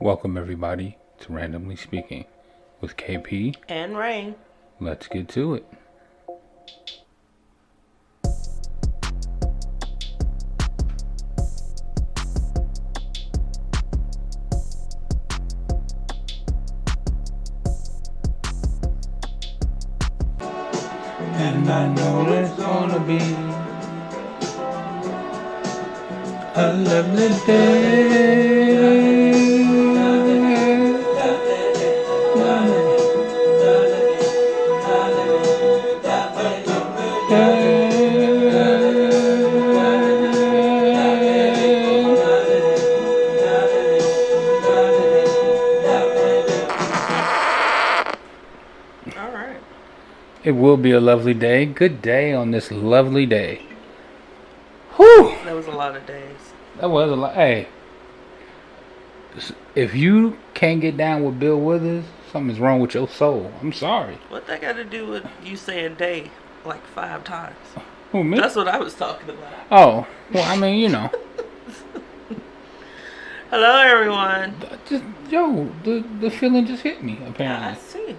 Welcome everybody to Randomly Speaking with KP and Rain. Let's get to it. And I know it's gonna be a lovely day. All right. It will be a lovely day. Good day on this lovely day. Whew! That was a lot of days. That was a lot. Hey, if you can't get down with Bill Withers, something's wrong with your soul. I'm sorry. What that got to do with you saying day like 5 times? Who, me? That's what I was talking about. Oh, well, I mean, you know. Hello, everyone. The feeling just hit me, I apparently. see.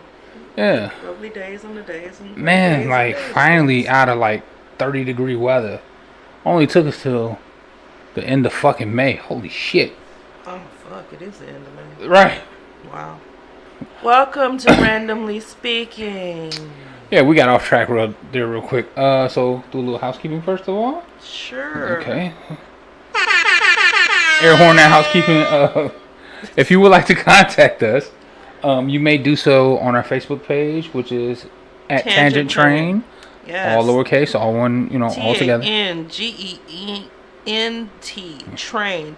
Yeah. Lovely days on the days. And Man, days like, and days. finally out of, like, 30-degree weather. Only took us till the end of fucking May. Holy shit. Oh, fuck. It is the end of May. Right. Wow. Welcome to Randomly Speaking. Yeah, we got off track real quick. So, do a little housekeeping first of all. Sure. Okay. Air horn that housekeeping. If you would like to contact us, you may do so on our Facebook page, which is at Tangent Train. Yes. All lowercase, all one, all together. TANGEENT Train TRAIN.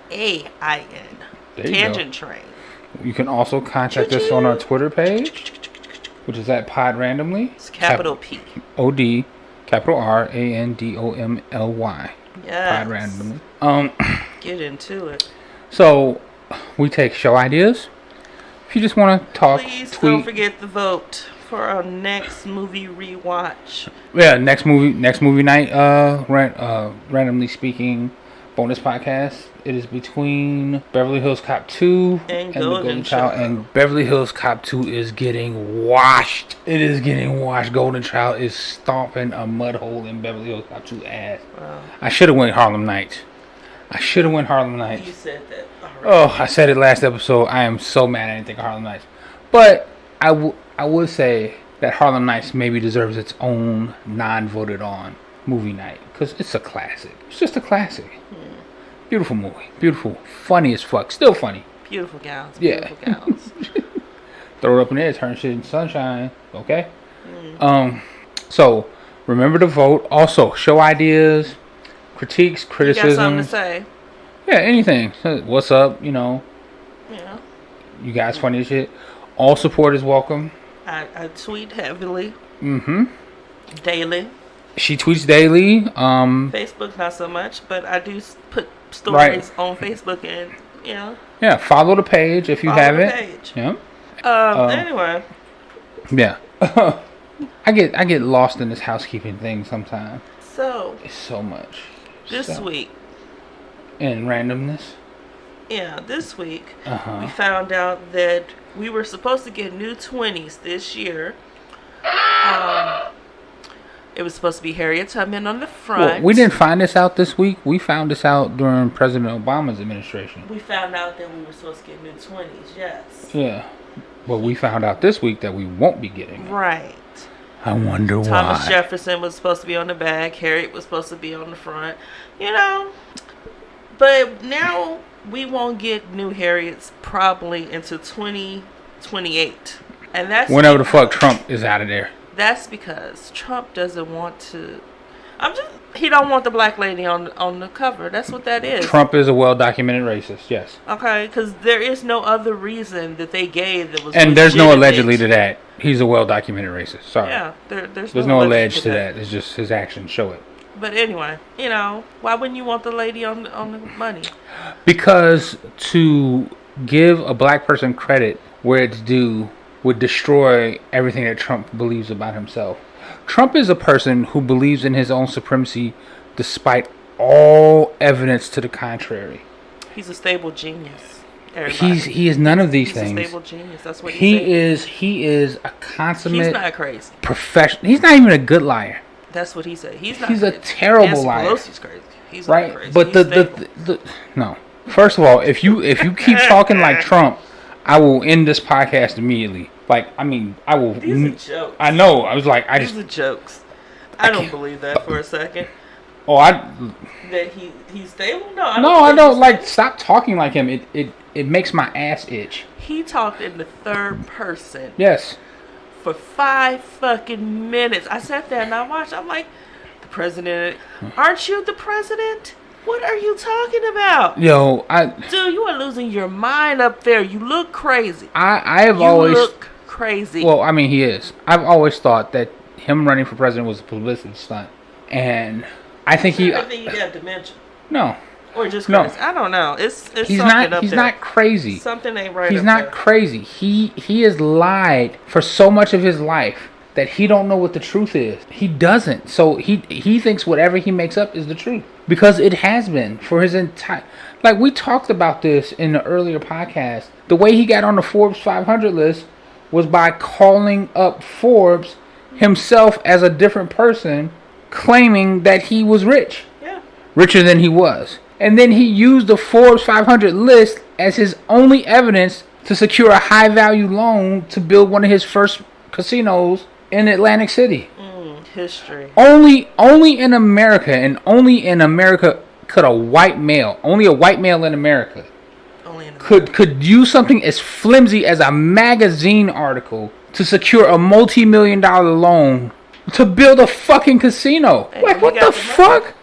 There you Tangent Train. You can also contact us on our Twitter page, which is at Pod Randomly. It's capital P. OD, capital RANDOMLY. Yes. Pod Randomly. Get into it. So we take show ideas. If you just want to talk, Please tweet. don't forget to vote for our next movie rewatch. Yeah, next movie night. Randomly Speaking bonus podcast. It is between Beverly Hills Cop 2 And The Golden Golden Child. Child. And Beverly Hills Cop 2 is getting washed. It is getting washed. Golden Child is stomping a mud hole in Beverly Hills Cop 2 ass. Wow. I should have went Harlem Nights. You said that. Already. Oh, I said it last episode. I am so mad I didn't think of Harlem Nights. But I would say that Harlem Nights maybe deserves its own non-voted on movie night. Because it's a classic. It's just a classic. Beautiful movie. Beautiful. Funny as fuck. Still funny. Beautiful gowns. Yeah. Beautiful gowns. Throw it up in there. Turn shit into sunshine. Okay? So, remember to vote. Also, show ideas, critiques, You got criticisms. something to say? Yeah, anything. What's up? Yeah. You guys funny as shit. All support is welcome. I tweet heavily. Mm-hmm. Daily. She tweets daily. Facebook not so much, but I do put stories on Facebook and Yeah, follow the page if you follow have the it. page. Yeah. Anyway, Yeah. I get lost in this housekeeping thing sometimes. so It's so much. this So- week, in randomness. this week we Uh-huh. found out that we were supposed to get new 20s this year. It was supposed to be Harriet Tubman on the front. Well, we didn't find this out this week. We found this out during President Obama's administration. We found out that we were supposed to get new 20s. Yes. Yeah. But we found out this week that we won't be getting it. Right. I wonder why. Thomas Jefferson was supposed to be on the back. Harriet was supposed to be on the front. But now we won't get new Harriets probably until 2028. And that's Whenever the fuck Trump is out of there. That's because Trump doesn't want to. He don't want the black lady on the cover. That's what that is. Trump is a well-documented racist, yes. Okay, because there is no other reason that they gave that was. And there's no legitimate. allegedly to that. He's a well-documented racist. Sorry. Yeah, there's no alleged to that. It's just his actions show it. But anyway, why wouldn't you want the lady on the money? Because to give a black person credit where it's due would destroy everything that Trump believes about himself. Trump is a person who believes in his own supremacy despite all evidence to the contrary. He's a stable genius. everybody. He is none of these He's things. a stable genius. That's what he said. He is a consummate. He's not crazy. Professional. He's not even a good liar. That's what he said. He's not. He's crazy. a terrible Nancy liar. Pelosi's crazy. He's Right? not crazy. But He's the no. First of all, if you keep talking like Trump, I will end this podcast immediately. Like, I mean, I will. These are jokes. I know. I was like, These are jokes. I don't believe that for a second. Oh, That he's stable? No, I don't like. Stop talking like him. It makes my ass itch. He talked in the third person Yes. for 5 fucking minutes. I sat there and I watched. I'm like, the president. Aren't you the president? What are you talking about? Yo, Dude, you are losing your mind up there. You look crazy. I have You always look crazy. Well, I mean, he is. I've always thought that him running for president was a publicity stunt, and I think I think you got dementia. No. Or just No. crazy. I don't know. It's He's something not. up He's there. not crazy. Something ain't right. He's up not there. crazy. He has lied for so much of his life that he don't know what the truth is. He doesn't. So he thinks whatever he makes up is the truth because it has been for his entire. Like we talked about this in the earlier podcast. The way he got on the Forbes 500 list was by calling up Forbes himself as a different person, claiming that he was rich. Yeah. Richer than he was. And then he used the Forbes 500 list as his only evidence to secure a high value loan to build one of his first casinos in Atlantic City. History. Only in America, and only in America could a white male in America Only in could use something as flimsy as a magazine article to secure a multi-million-dollar loan to build a fucking casino. Hey, like you what got the the money. fuck?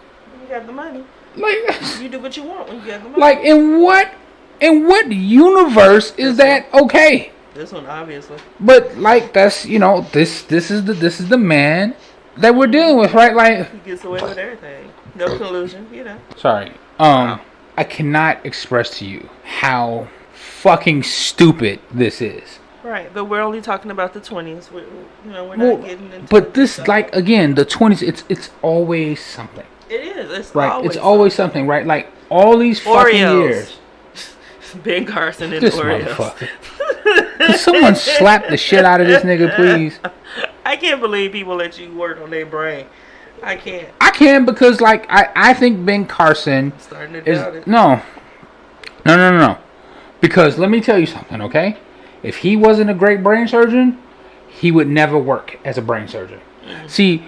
You got the money. Like You do what you want when you got the money. Like in what universe is that okay? This one, obviously. But like that's this is the man that we're dealing with, right? Like He gets away with everything. No collusion, sorry. I cannot express to you how fucking stupid this is. Right, but we're only talking about the 20s. We're not getting into. But this, like again, the 20s. It's always something. It is. It's Right. always It's always something, right? Like all these fucking Oreos. years. Ben Carson and This Oreos. motherfucker. Can someone slap the shit out of this nigga, please? I can't believe people let you work on their brain. I can't. I can because like I think Ben Carson Starting to is doubt it. no. Because let me tell you something, okay? If he wasn't a great brain surgeon, he would never work as a brain surgeon. See,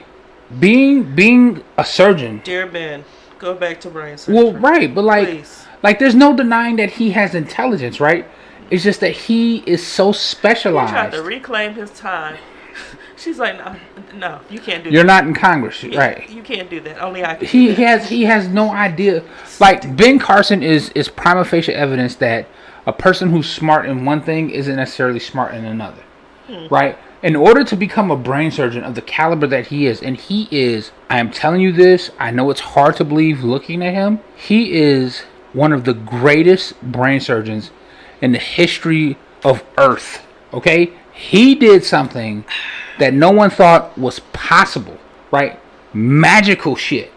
being a surgeon. Dear Ben, go back to brain surgery. Well, right, but Please. like there's no denying that he has intelligence, right? It's just that he is so He specialized. tried to reclaim his time. She's like, no, you can't do You're that. not in Congress, Yeah, right? You can't do that. Only I can. He do that. has no idea. Like Ben Carson is prima facie evidence that a person who's smart in one thing isn't necessarily smart in another, right? In order to become a brain surgeon of the caliber that he is, and he is, I am telling you this, I know it's hard to believe looking at him, he is one of the greatest brain surgeons in the history of Earth, okay? He did something that no one thought was possible, right? Magical shit.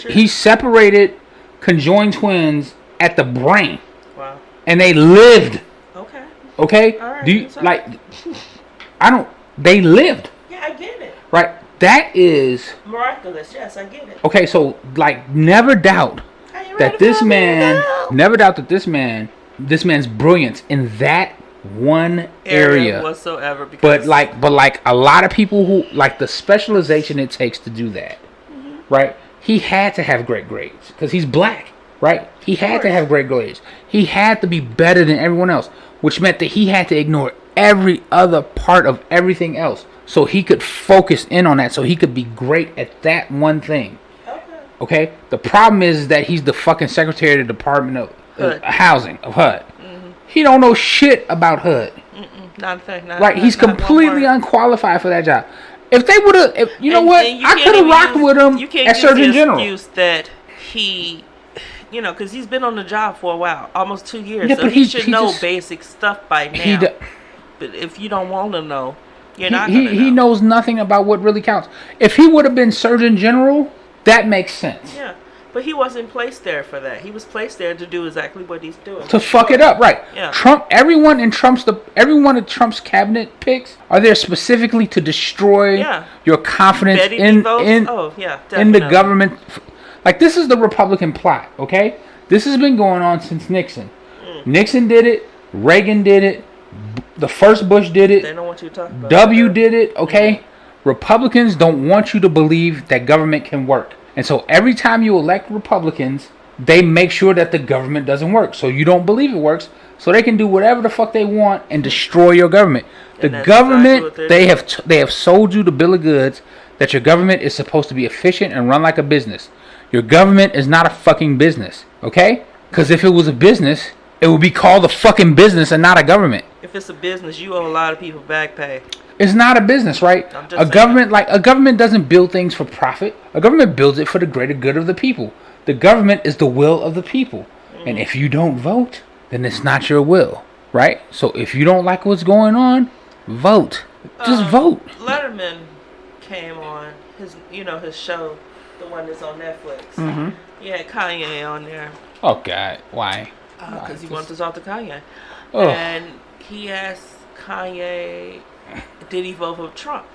He separated conjoined twins at the brain. Wow. And they lived. Okay. Okay? All right, Do you sorry. like they lived, Yeah, I get it. right? That is Miraculous. Yes, I get it. okay, so like never doubt Are you ready that this for me man now? never doubt that this man's brilliance in that one area. whatsoever. Because But like a lot of people who like the specialization it takes to do that, right? He had to have great grades because he's black, right? He had to have great grades. He had to be better than everyone else, which meant that he had to ignore every other part of everything else so he could focus in on that, so he could be great at that one thing. Okay? The problem is that he's the fucking secretary of the Department of Housing of HUD. He don't know shit about HUD. Not a thing. Right, he's completely unqualified for that job. If they would have, you know And- what? and you I can't could have even rocked use- with him you can't as use Surgeon the General. excuse that he, because he's been on the job for a while, almost 2 years, Yeah, so but he he should just- know basic stuff by now. He, do- But if you don't want to know, you're he, not he, going to know. he knows nothing about what really counts. If he would have been Surgeon General, that makes sense. Yeah, But he wasn't placed there for that. He was placed there to do exactly what he's doing. To fuck it up, right? Yeah. Trump. Every one of Trump's cabinet picks are there specifically to destroy your confidence in the government. Like, this is the Republican plot. Okay, this has been going on since Nixon. Nixon did it. Reagan did it. The first Bush did it. They don't want you to talk about W did it. Okay, Republicans don't want you to believe that government can work. And so every time you elect Republicans, they make sure that the government doesn't work. So you don't believe it works. So they can do whatever the fuck they want and destroy your government. The government, exactly they have sold you the bill of goods that your government is supposed to be efficient and run like a business. Your government is not a fucking business. Okay? Because if it was a business, it would be called a fucking business and not a government. If it's a business, you owe a lot of people back pay. It's not a business, right? A government doesn't build things for profit. A government builds it for the greater good of the people. The government is the will of the people. And if you don't vote, then it's not your will, right? So if you don't like what's going on, vote. Just vote. Letterman came on his show, the one that's on Netflix. Mm-hmm. He had Kanye on there. Oh God, why? Because he wants to talk to Kanye. Oh. And he asked Kanye, did he vote for Trump?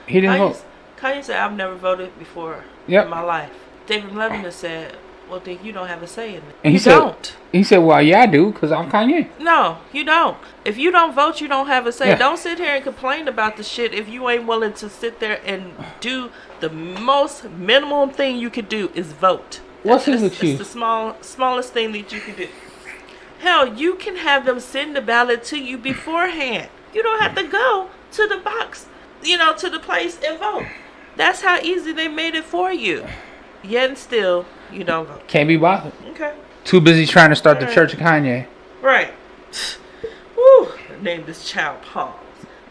He didn't vote. Kanye said, I've never voted before in my life. David Letterman said, well, then you don't have a say in it. And you don't. He said, well, yeah, I do, because I'm Kanye. No, you don't. If you don't vote, you don't have a say. Yeah. Don't sit here and complain about the shit if you ain't willing to sit there and do the most minimum thing you could do is vote. What's his excuse? It's the smallest thing that you can do. Hell, you can have them send the ballot to you beforehand. You don't have to go to the box, to the place and vote. That's how easy they made it for you. Yet and still, you don't vote. Can't be bothered. Okay. Too busy trying to start the Church of Kanye. Right. Woo. Named this child Palms.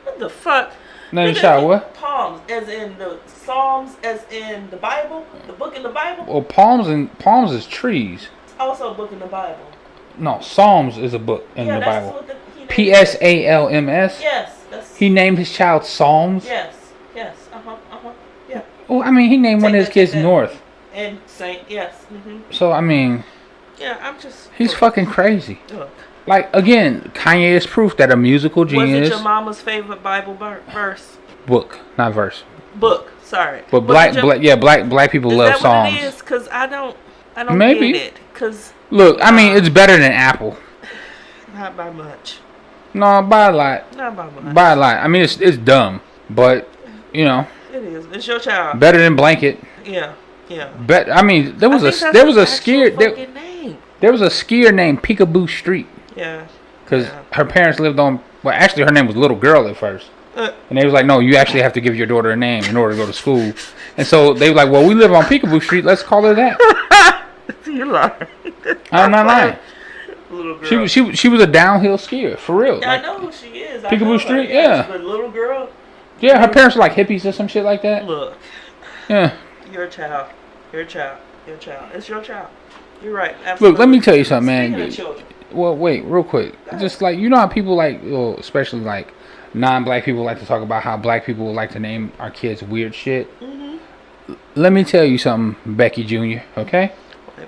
What the fuck? Named this child what? Palms, as in the Psalms, as in the Bible, the book in the Bible. Well, palms is trees. It's also a book in the Bible. No, Psalms is a book in the Bible. What Psalms. Yes. He named his child Psalms. Yes. Yeah. Well, I mean, he named one of his kids North. And Saint, yes. Mm-hmm. So, I mean... Yeah, I'm just... He's fucking crazy. Look. Like, again, Kanye is proof that a musical genius... Was it your mama's favorite Bible verse? Book, not verse. Book, sorry. But black people love songs. Is that what it is? Because I don't Maybe. get it. Cause, look, I mean, it's better than Apple. Not by much. No, by a lot. Not by much. By a lot. I mean, it's dumb. But, It is. It's your child. Better than Blanket. Yeah. I mean, there was a skier named Peekaboo Street. Yeah. Because her parents lived on. Well, actually, her name was Little Girl at first, and they was like, "No, you actually have to give your daughter a name in order to go to school." And so they were like, "Well, we live on Peekaboo Street. Let's call her that." You're lying. I'm not lying. Little girl. She was a downhill skier for real. Yeah, I know who she is. Peekaboo Street. Yeah. But little girl. Yeah, her parents were like hippies or some shit like that. Look. Yeah. Your child. It's your child. You're right. Absolutely. Look, let me tell you something, man. Speaking of children. Well, wait, real quick. Just like, how people like, especially like non-black people like to talk about how black people would like to name our kids weird shit. Mm-hmm. Let me tell you something, Becky Jr., okay?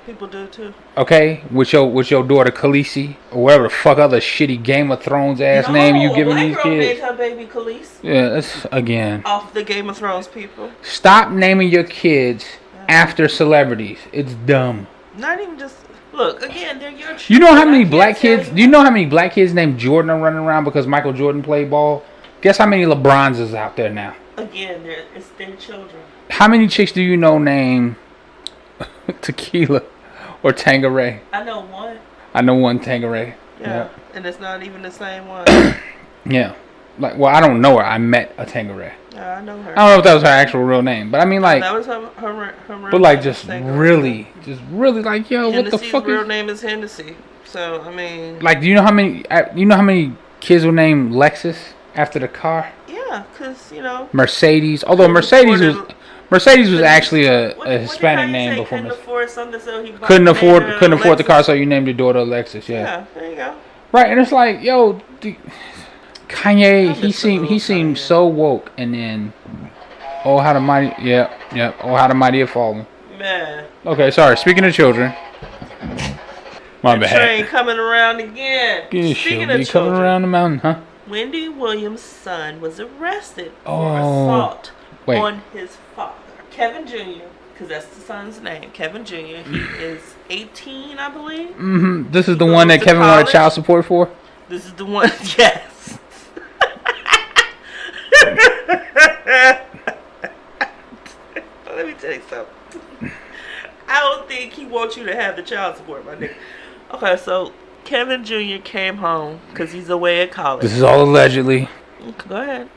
People do too. Okay? With your daughter Khaleesi, or whatever the fuck other shitty Game of Thrones ass name you giving these kids. Made her baby Khaleesi. Yeah, that's, again. Off the Game of Thrones people. Stop naming your kids after celebrities. It's dumb. Not even just... Look, again, they're your children. You know how many black kids... Do you know how many black kids named Jordan are running around because Michael Jordan played ball? Guess how many LeBrons is out there now? Again, it's their children. How many chicks do you know named Tequila or Tangeray? I know one. I know one Tangeray. Yeah, and it's not even the same one. Yeah. Like, well, I don't know her. I met a Tangeray. Yeah, I know her. I don't know if that was her actual real name, but I mean, like... That was her but, like, just really, like, yo, Hennessy's what the fuck real name is Hennessy. So, I mean... Like, do you know how many kids were named Lexus after the car? Yeah, because, Mercedes. Although Mercedes was actually a Hispanic name before. Couldn't afford the car, so you named your daughter Lexus. Yeah, there you go. Right, and it's like, yo, Kanye, he seemed so woke, and then, oh how the mighty have fallen. Man. Okay, sorry. Speaking of children. My The bad. train coming around again. She'll Speaking be of coming children, around the mountain, huh? Wendy Williams' son was arrested for Oh. assault Wait. on his father, Kevin Jr., because that's the son's name, Kevin Jr. He is 18, I believe. Mm-hmm. This is the He one goes that to Kevin wanted college. child support for? This is the one, yes. Let me tell you something. I don't think he wants you to have the child support, my nigga. Okay, so Kevin Jr. came home because he's away at college. This is all allegedly. Go ahead.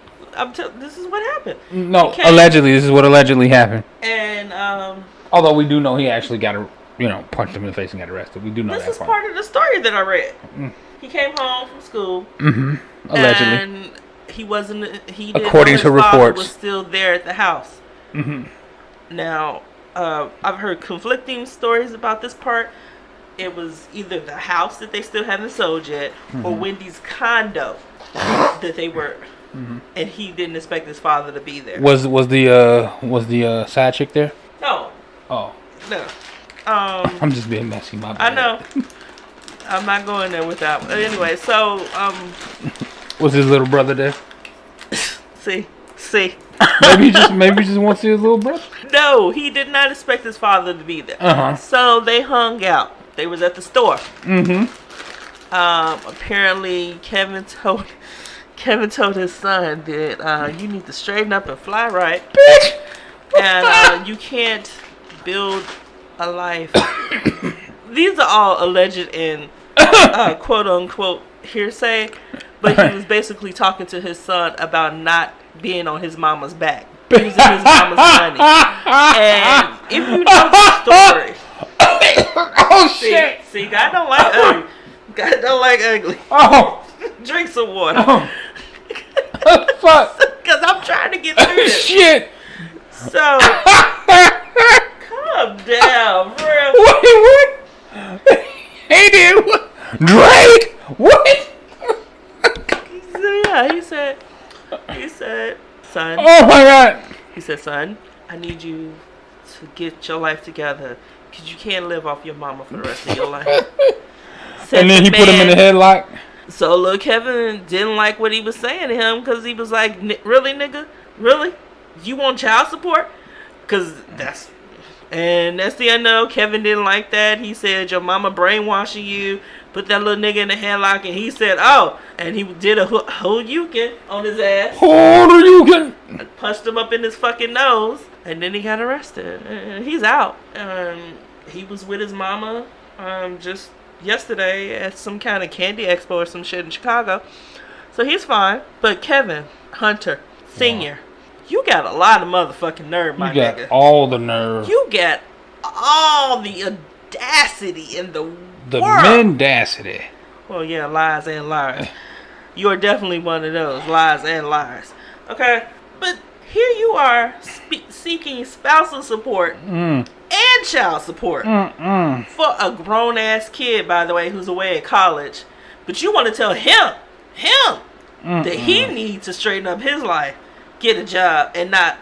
This is what happened. No, He came- allegedly. This is what allegedly happened. And Although we do know he actually got, punched him in the face and got arrested. We do know this that is part of the story that I read. He came home from school. Mm-hmm. Allegedly. And he wasn't. He didn't According know to his father reports. was still there at the house. Mm-hmm. Now, I've heard conflicting stories about this part. It was either the house that they still haven't sold yet, or Wendy's condo that they were, and he didn't expect his father to be there. Was the side chick there? No, Oh, no. I'm just being messy. My I bad. know. I'm not going there with that one. Anyway, so Was his little brother there? see. Maybe he just wants to see his little brother. No, he did not expect his father to be there. Uh-huh. So they hung out. They was at the store. Mm-hmm. Apparently, Kevin told his son that you need to straighten up and fly right, Bitch. and you can't build a life. These are all alleged and quote unquote hearsay, but he was basically talking to his son about not being on his mama's back, using his mama's money. And if you know the story, Oh shit. see, God don't like ugly. God don't like ugly. Oh. Drink some water. Oh. Fuck. Because I'm trying to get through this. Shit. So, calm down, bro. Wait, what? Hey, dude. What? Drake? What? He said, son. Oh my god. He said, son, I need you to get your life together because you can't live off your mama for the rest of your life. Said And then he put him in the headlock. So, look, Kevin didn't like what he was saying to him because he was like, really, nigga? Really? You want child support? Because that's the unknown. Kevin didn't like that. He said, your mama brainwashing you. Put that little nigga in the headlock. And he said, oh. And he did a Horyuken on his ass. Horyuken. Punched him up in his fucking nose. And then he got arrested. And he's out. He was with his mama just yesterday at some kind of candy expo or some shit in Chicago. So he's fine. But Kevin Hunter Sr., you got a lot of motherfucking nerve, my You got nigga. all the nerve. You got all the audacity in the The world. mendacity. Well, yeah, lies and liars. You are definitely one of those, lies and liars. Okay? But here you are seeking spousal support and child support for a grown-ass kid, by the way, who's away at college. But you want to tell him that he needs to straighten up his life, get a job, and not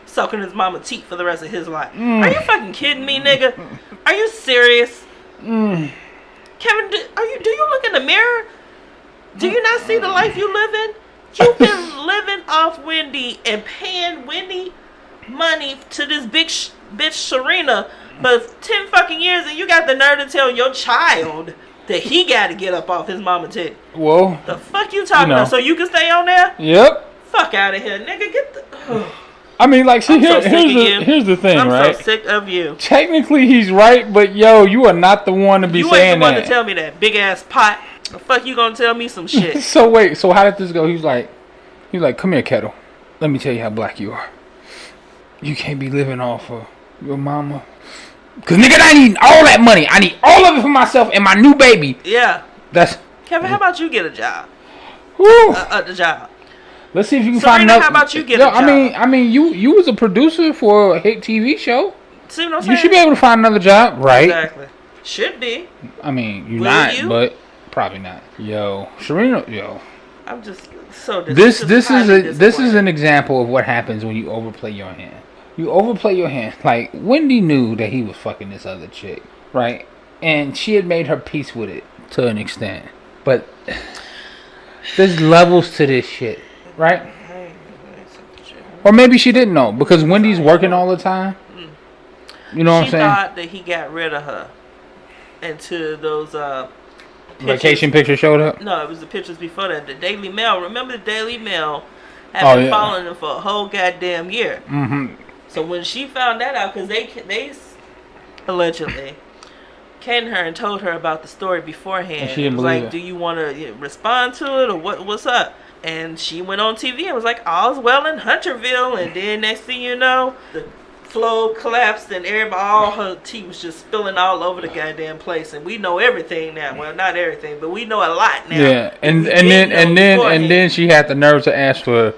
sucking his mama teeth for the rest of his life. Are you fucking kidding me, nigga? Are you serious? Kevin, do you look in the mirror? Do you not see the life you live in? You've been living off Wendy and paying Wendy money to this big bitch Serena for 10 fucking years, and you got the nerve to tell your child that he got to get up off his mama titty. Whoa. The fuck you talking about? So you can stay on there? Yep. Fuck out of here, nigga. Get the... I mean, like, see, I'm so sick of you. here's the thing, I'm right? so sick of you. Technically, he's right, but yo, you are not the one to be You saying ain't the one that. to tell me that. Big ass pot. The fuck you gonna tell me some shit? So wait, so how did this go? He's like, come here, Kettle. Let me tell you how black you are. You can't be living off of your mama. Cause nigga, I need all that money. I need all of it for myself and my new baby. Yeah. That's Kevin, how about you get a job? woo. The job. Let's see if you can Serena, find another. how about you get Yo, a job? I mean, you was a producer for a hit TV show. See what I'm saying? You should be able to find another job, right? Exactly. Should be. I mean, you're Will not, you? but probably not. Yo, Serena, yo. I'm just so This is highly an disappointed. example of what happens when you overplay your hand. You overplay your hand. Like, Wendy knew that he was fucking this other chick, right? And she had made her peace with it to an extent. But there's levels to this shit, right? Or maybe she didn't know because Wendy's working all the time. You know what I'm saying? She thought that he got rid of her until those vacation pictures showed up? No, it was the pictures before that. The Daily Mail. Remember the Daily Mail had been following him for a whole goddamn year. Mm-hmm. So when she found that out, because they allegedly came to her and told her about the story beforehand. And she didn't believe it. Do you want to respond to it or what's up? And she went on TV and was like, all's well in Hunterville. And then next thing you know, the flow collapsed and all her tea was just spilling all over the goddamn place. And we know everything now. Well, not everything, but we know a lot now. Yeah, and then she had the nerve to ask for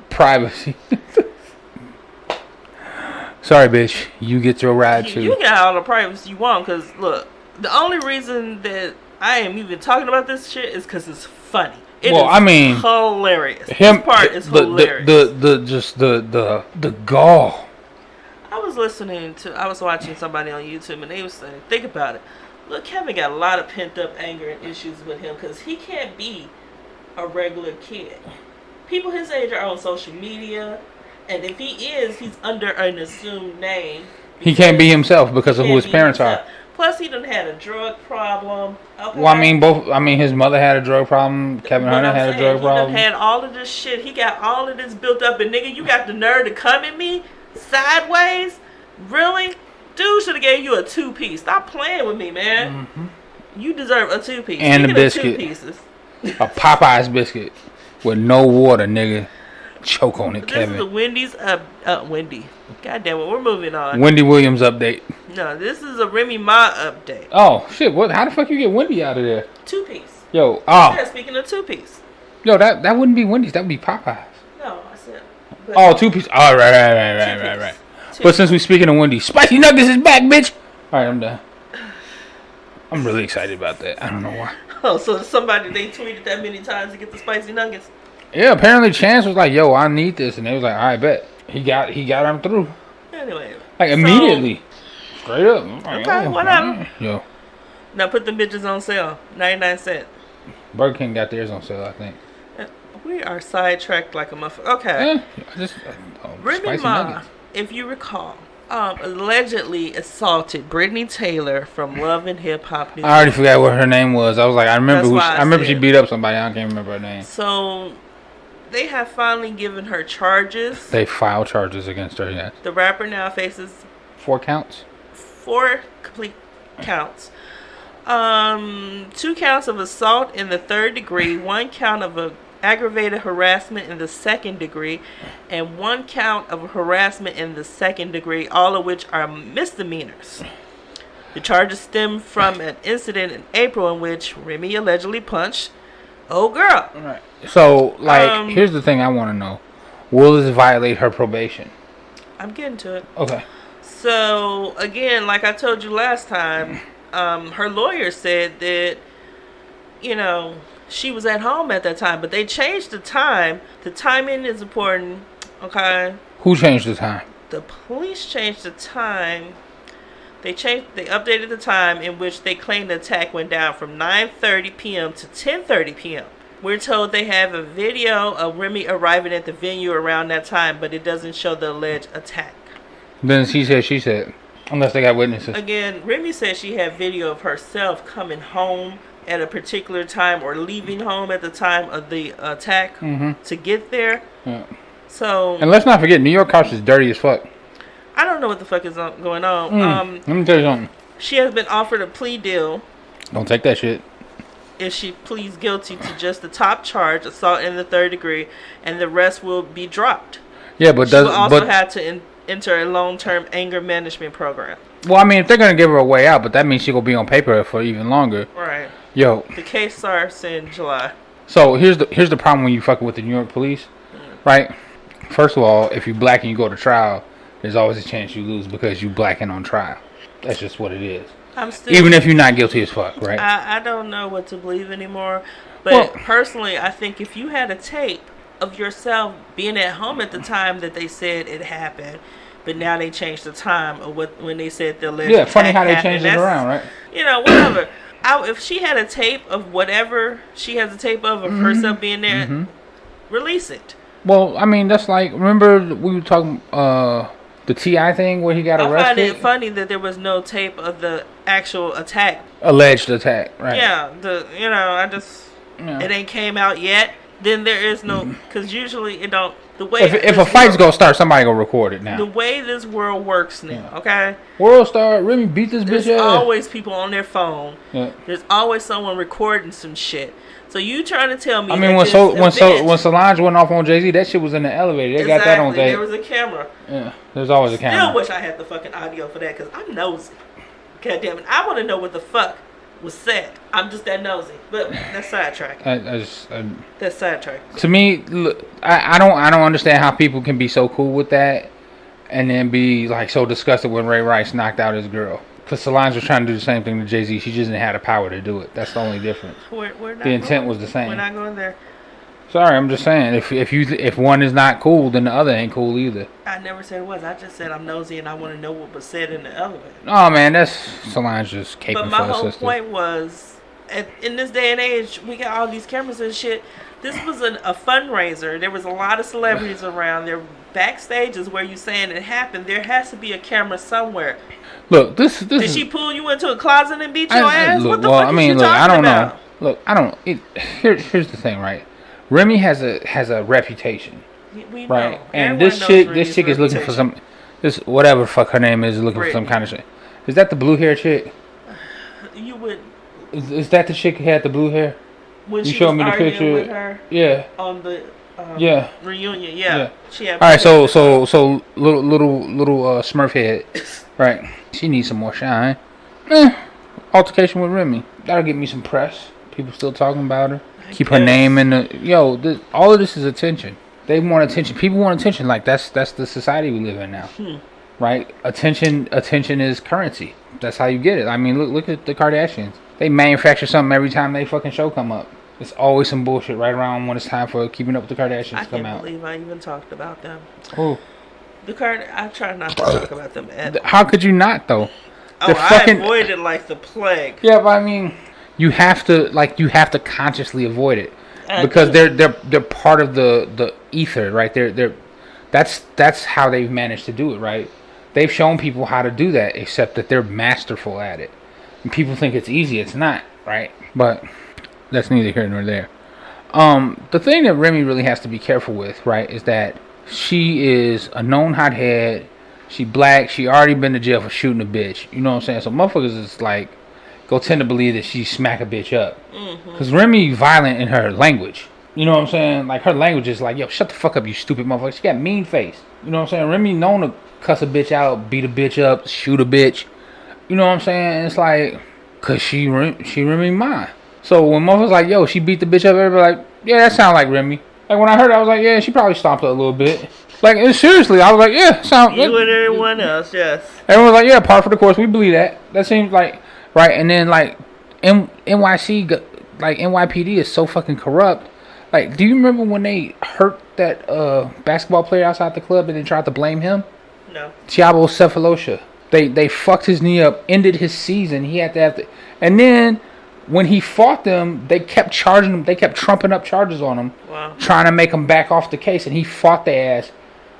privacy. Sorry, bitch. You get your ride too. You got all the privacy you want. Because look, the only reason that I am even talking about this shit is because it's funny. I mean, hilarious. This part is hilarious. The gall. I was watching somebody on YouTube and they was saying, think about it. Look, Kevin got a lot of pent up anger and issues with him because he can't be a regular kid. People his age are on social media, and if he is, he's under an assumed name. He can't be himself because of who his parents are. Plus, he done had a drug problem. Okay. Well, I mean, his mother had a drug problem. Kevin Hunter had a drug problem. He done had all of this shit. He got all of this built up, and nigga, you got the nerve to come at me sideways? Really? Dude should have gave you a 2-piece. Stop playing with me, man. Mm-hmm. You deserve a 2-piece. And a biscuit. 2 pieces. A Popeye's biscuit with no water, nigga. Choke on it, Kevin. This is the Wendy's Wendy. God damn it, we're moving on. Wendy Williams update. No, this is a Remy Ma update. Oh shit! What? How the fuck you get Wendy out of there? 2-piece. Yo, Yeah, speaking of 2-piece. Yo, that wouldn't be Wendy's. That would be Popeyes. No, I said. Oh, 2-piece. Oh, right. But since we're speaking of Wendy's, Spicy Nuggets is back, bitch. All right, I'm done. I'm really excited about that. I don't know why. Oh, so they tweeted that many times to get the Spicy Nuggets. Yeah, apparently Chance was like, "Yo, I need this," and they was like, "All right, bet." He got him through. Anyway, like immediately, straight up. Okay, whatever. Yo, now put them bitches on sale, 99¢. Burger King got theirs on sale, I think. We are sidetracked like a motherfucker. Okay. Yeah, Remy Ma, if you recall, allegedly assaulted Brittany Taylor from Love and Hip Hop New York. I already forgot what her name was. I was like, I remember she beat up somebody. I can't remember her name. So they have finally given her charges. They filed charges against her, yes. The rapper now faces 4 counts? 4 complete counts. 2 counts of assault in the 3rd degree, 1 count of aggravated harassment in the 2nd degree, and 1 count of harassment in the 2nd degree, all of which are misdemeanors. The charges stem from an incident in April in which Remy allegedly punched old girl. Right. So, here's the thing I want to know. Will this violate her probation? I'm getting to it. Okay. So, again, like I told you last time, her lawyer said that, she was at home at that time, but they changed the time. The timing is important, okay? Who changed the time? The police changed the time. They updated the time in which they claimed the attack went down from 9:30 p.m. to 10:30 p.m. We're told they have a video of Remy arriving at the venue around that time, but it doesn't show the alleged attack. Then she said. Unless they got witnesses. Again, Remy said she had video of herself coming home at a particular time or leaving home at the time of the attack to get there. Yeah. So, and let's not forget, New York cops is dirty as fuck. I don't know what the fuck is going on. Let me tell you something. She has been offered a plea deal. Don't take that shit. If she pleads guilty to just the top charge, assault in the 3rd degree, and the rest will be dropped. Yeah, but she will also have to enter a long-term anger management program. Well, I mean, if they're gonna give her a way out, but that means she gonna be on paper for even longer. Right. Yo. The case starts in July. So here's the problem when you fucking with the New York police, right? First of all, if you black and you go to trial, there's always a chance you lose because you black and on trial. That's just what it is. Even if you're not guilty as fuck, right? I don't know what to believe anymore. But personally, I think if you had a tape of yourself being at home at the time that they said it happened, but now they changed the time of when they said the alleged Yeah, funny attack how they happened. changed it around, right? You know, whatever. If she had a tape of whatever she has a tape of herself being there, release it. Well, I mean, that's like, remember we were talking the T.I. thing where he got arrested? I find it funny that there was no tape of the actual attack. Alleged attack, right? Yeah, it ain't came out yet. Then there is no, because usually it don't. The way if a fight's gonna start, somebody gonna record it now. The way this world works now, okay? World star, Remy beat this bitch ass. There's always people on their phone. Yeah. There's always someone recording some shit. So you trying to tell me? I mean, when Solange went off on Jay-Z, that shit was in the elevator. They got that on tape. There was a camera. Yeah, there's always a camera. Still wish I had the fucking audio for that because I'm nosy. God damn it, I want to know what the fuck was said. I'm just that nosy. But that's sidetrack. That's sidetrack. To me, look, I don't understand how people can be so cool with that, and then be like so disgusted when Ray Rice knocked out his girl. Because Solange was trying to do the same thing to Jay-Z. She just didn't have the power to do it. That's the only difference. The intent was the same. We're not going there. Sorry, I'm just saying. If one is not cool, then the other ain't cool either. I never said it was. I just said I'm nosy and I want to know what was said in the elevator. Oh man, that's Solange just caping for her sister. But my whole point was, in this day and age, we got all these cameras and shit. This was a fundraiser. There was a lot of celebrities around. There backstage is where you saying it happened. There has to be a camera somewhere. Look, this Did she pull you into a closet and beat your ass? Look, what the fuck is you talking I don't about? know. Look, I don't. Here's the thing, right? Remy has a reputation, we right? know. And Everyone this chick is looking for some, this whatever fuck her name is looking for some kind of shit. Is that the blue hair chick? You would. Is that the chick who had the blue hair? When you she showed was me the arguing picture. with her Yeah. On the reunion, Yeah. She had all right, so little Smurf head, right? She needs some more shine. Altercation with Remy. That'll get me some press. People still talking about her. Keep her name in the all of this is attention. They want attention. People want attention. Like that's the society we live in now, right? Attention is currency. That's how you get it. I mean, look at the Kardashians. They manufacture something every time they fucking show come up. It's always some bullshit right around when it's time for Keeping Up with the Kardashians to come out. I can't believe I even talked about them. Oh, I try not to talk about them at all. How could you not though? I avoid it like the plague. Yeah, but I mean, you have to consciously avoid it because they're part of the ether, right? That's how they've managed to do it, right? They've shown people how to do that, except that they're masterful at it. And people think it's easy. It's not, right? But that's neither here nor there. The thing that Remy really has to be careful with, right, is that she is a known hothead. She black. She already been to jail for shooting a bitch. You know what I'm saying? So motherfuckers is like, go tend to believe that she smack a bitch up. Because Remy violent in her language. You know what I'm saying? Like, her language is like, yo, shut the fuck up, you stupid motherfucker. She got mean face. You know what I'm saying? Remy known to cuss a bitch out, beat a bitch up, shoot a bitch. You know what I'm saying? It's like, because she Remy Ma. So when motherfuckers like, yo, she beat the bitch up, everybody like, yeah, that sound like Remy. Like, when I heard it, I was like, yeah, she probably stomped her a little bit. Like, seriously, I was like, yeah, sound. You and everyone else, yes. Everyone was like, yeah, par for the course. We believe that. That seems like, right? And then, like, NYC, like, NYPD is so fucking corrupt. Like, do you remember when they hurt that basketball player outside the club and then tried to blame him? No. Thiago Cephalosha. They fucked his knee up, ended his season. He had to have to. And then when he fought them, they kept charging him. They kept trumping up charges on him, trying to make him back off the case. And he fought their ass,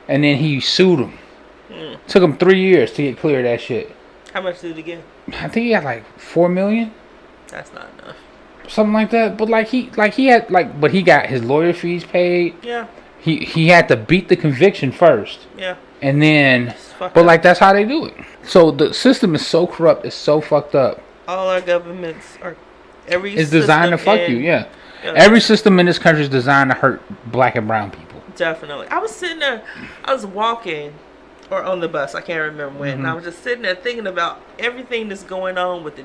and then he sued him. Took him 3 years to get clear of that shit. How much did he get? I think he had like $4 million. That's not enough. Something like that. But but he got his lawyer fees paid. Yeah. He had to beat the conviction first. Yeah. And then, but like, that's how they do it. So the system is so corrupt. It's so fucked up. All our governments are it's designed to fuck you. Yeah. Every system in this country is designed to hurt black and brown people. Definitely. I was sitting there. I was walking, or on the bus. I can't remember when. And I was just sitting there thinking about everything that's going on with the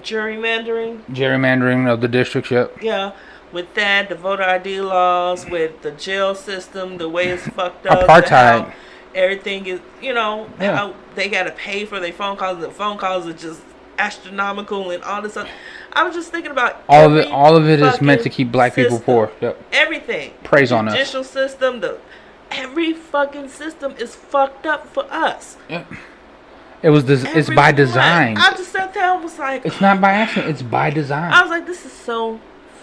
gerrymandering of the districts. Yep. Yeah. With that, the voter ID laws, with the jail system, the way it's fucked up. Apartheid. Everything is, how they got to pay for their phone calls. The phone calls are just astronomical and all this stuff. I was just thinking about all of it is meant to keep black people poor. Yep. Everything. Preys on us. The judicial system, the Every fucking system is fucked up for us. Yep. It's by design. I just sat there and was like, it's not by accident. It's by design. I was like, this is so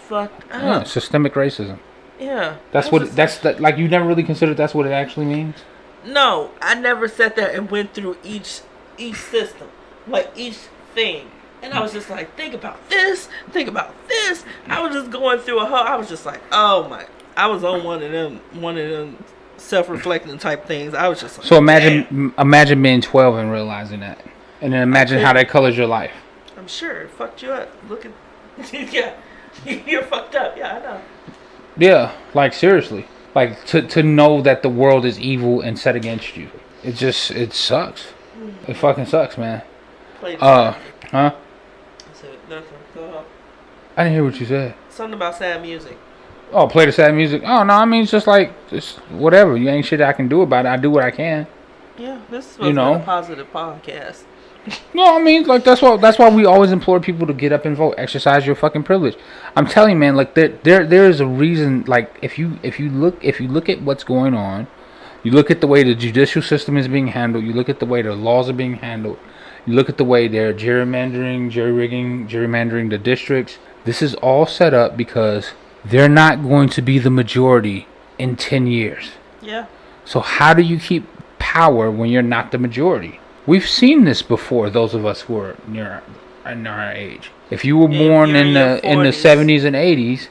fucked up. Yeah, systemic racism. Yeah. Like you never really considered that's what it actually means? No, I never sat there and went through each system, like each thing. And I was just like, think about this. I was just going through I was just like, oh my. I was on one of them self-reflecting type things. I was just like, so imagine being 12 and realizing that. And then imagine how that colors your life. I'm sure it fucked you up. Look at, yeah, you're fucked up. Yeah, I know. Yeah, like seriously. Like to know that the world is evil and set against you. It sucks. It fucking sucks, man. Huh? I said nothing. Go on. I didn't hear what you said. Something about sad music. Oh, play the sad music. Oh no, I mean it's just whatever. You ain't shit I can do about it. I do what I can. Yeah, this is supposed to be a positive podcast. No, I mean like that's why we always implore people to get up and vote. Exercise your fucking privilege. I'm telling you, man. Like there is a reason. Like if you look at what's going on, you look at the way the judicial system is being handled. You look at the way the laws are being handled. You look at the way they're gerrymandering the districts. This is all set up because they're not going to be the majority in 10 years. Yeah. So how do you keep power when you're not the majority? We've seen this before, those of us who are near our age. If you were born in the 70s and 80s,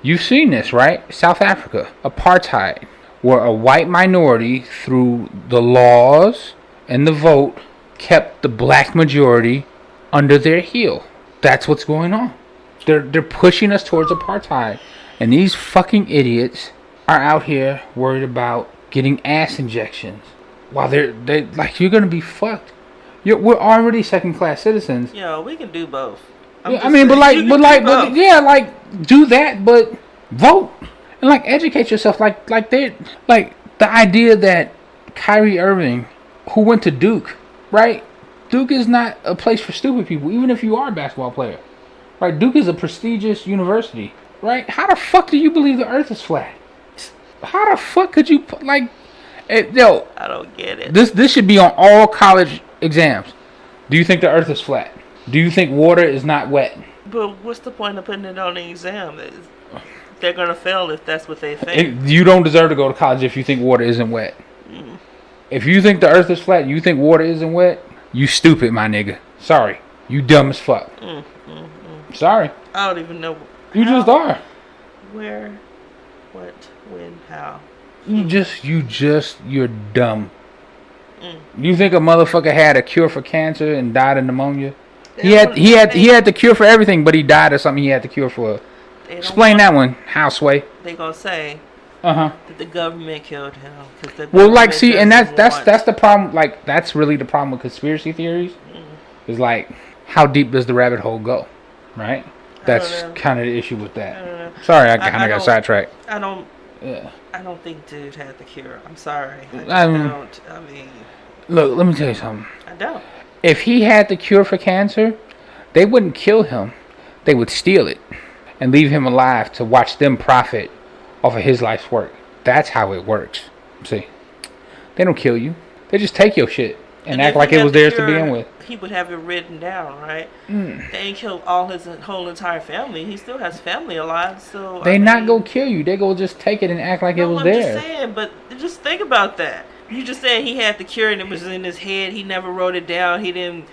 you've seen this, right? South Africa, apartheid, where a white minority, through the laws and the vote, kept the black majority under their heel. That's what's going on. They're pushing us towards apartheid. And these fucking idiots are out here worried about getting ass injections. While they like, you're gonna be fucked. We're already second class citizens. Yeah, we can do both. Yeah, I mean, do that, but vote and like educate yourself. Like the idea that Kyrie Irving, who went to Duke, right? Duke is not a place for stupid people, even if you are a basketball player, right? Duke is a prestigious university, right? How the fuck do you believe the Earth is flat? How the fuck could you I don't get it. This should be on all college exams. Do you think the Earth is flat? Do you think water is not wet? But what's the point of putting it on the exam? They're gonna fail if that's what they think. You don't deserve to go to college if you think water isn't wet. If you think the Earth is flat, you think water isn't wet. You stupid, my nigga. Sorry, you dumb as fuck. Sorry. I don't even know. You just are. Where, what, when, how? You're dumb. You think a motherfucker had a cure for cancer and died of pneumonia? He had the cure for everything, but he died of something he had the cure for. Explain that one, Houseway. They gonna say that the government killed him. Well, like, see, and that's the problem. Like, that's really the problem with conspiracy theories. Is like, how deep does the rabbit hole go, right? That's kind of the issue with that. Sorry, I kind of got sidetracked. I don't think dude had the cure. I'm sorry. I don't. I mean, look, let me tell you something. I don't. If he had the cure for cancer, they wouldn't kill him. They would steal it and leave him alive to watch them profit off of his life's work. That's how it works. See, they don't kill you. They just take your shit and act like it was theirs to begin with. He would have it written down, right? They ain't killed all his whole entire family. He still has family alive, so they not go kill you. They go just take it and act like it was theirs. I'm just saying, but just think about that. You just said he had the cure and it was in his head. He never wrote it down. He didn't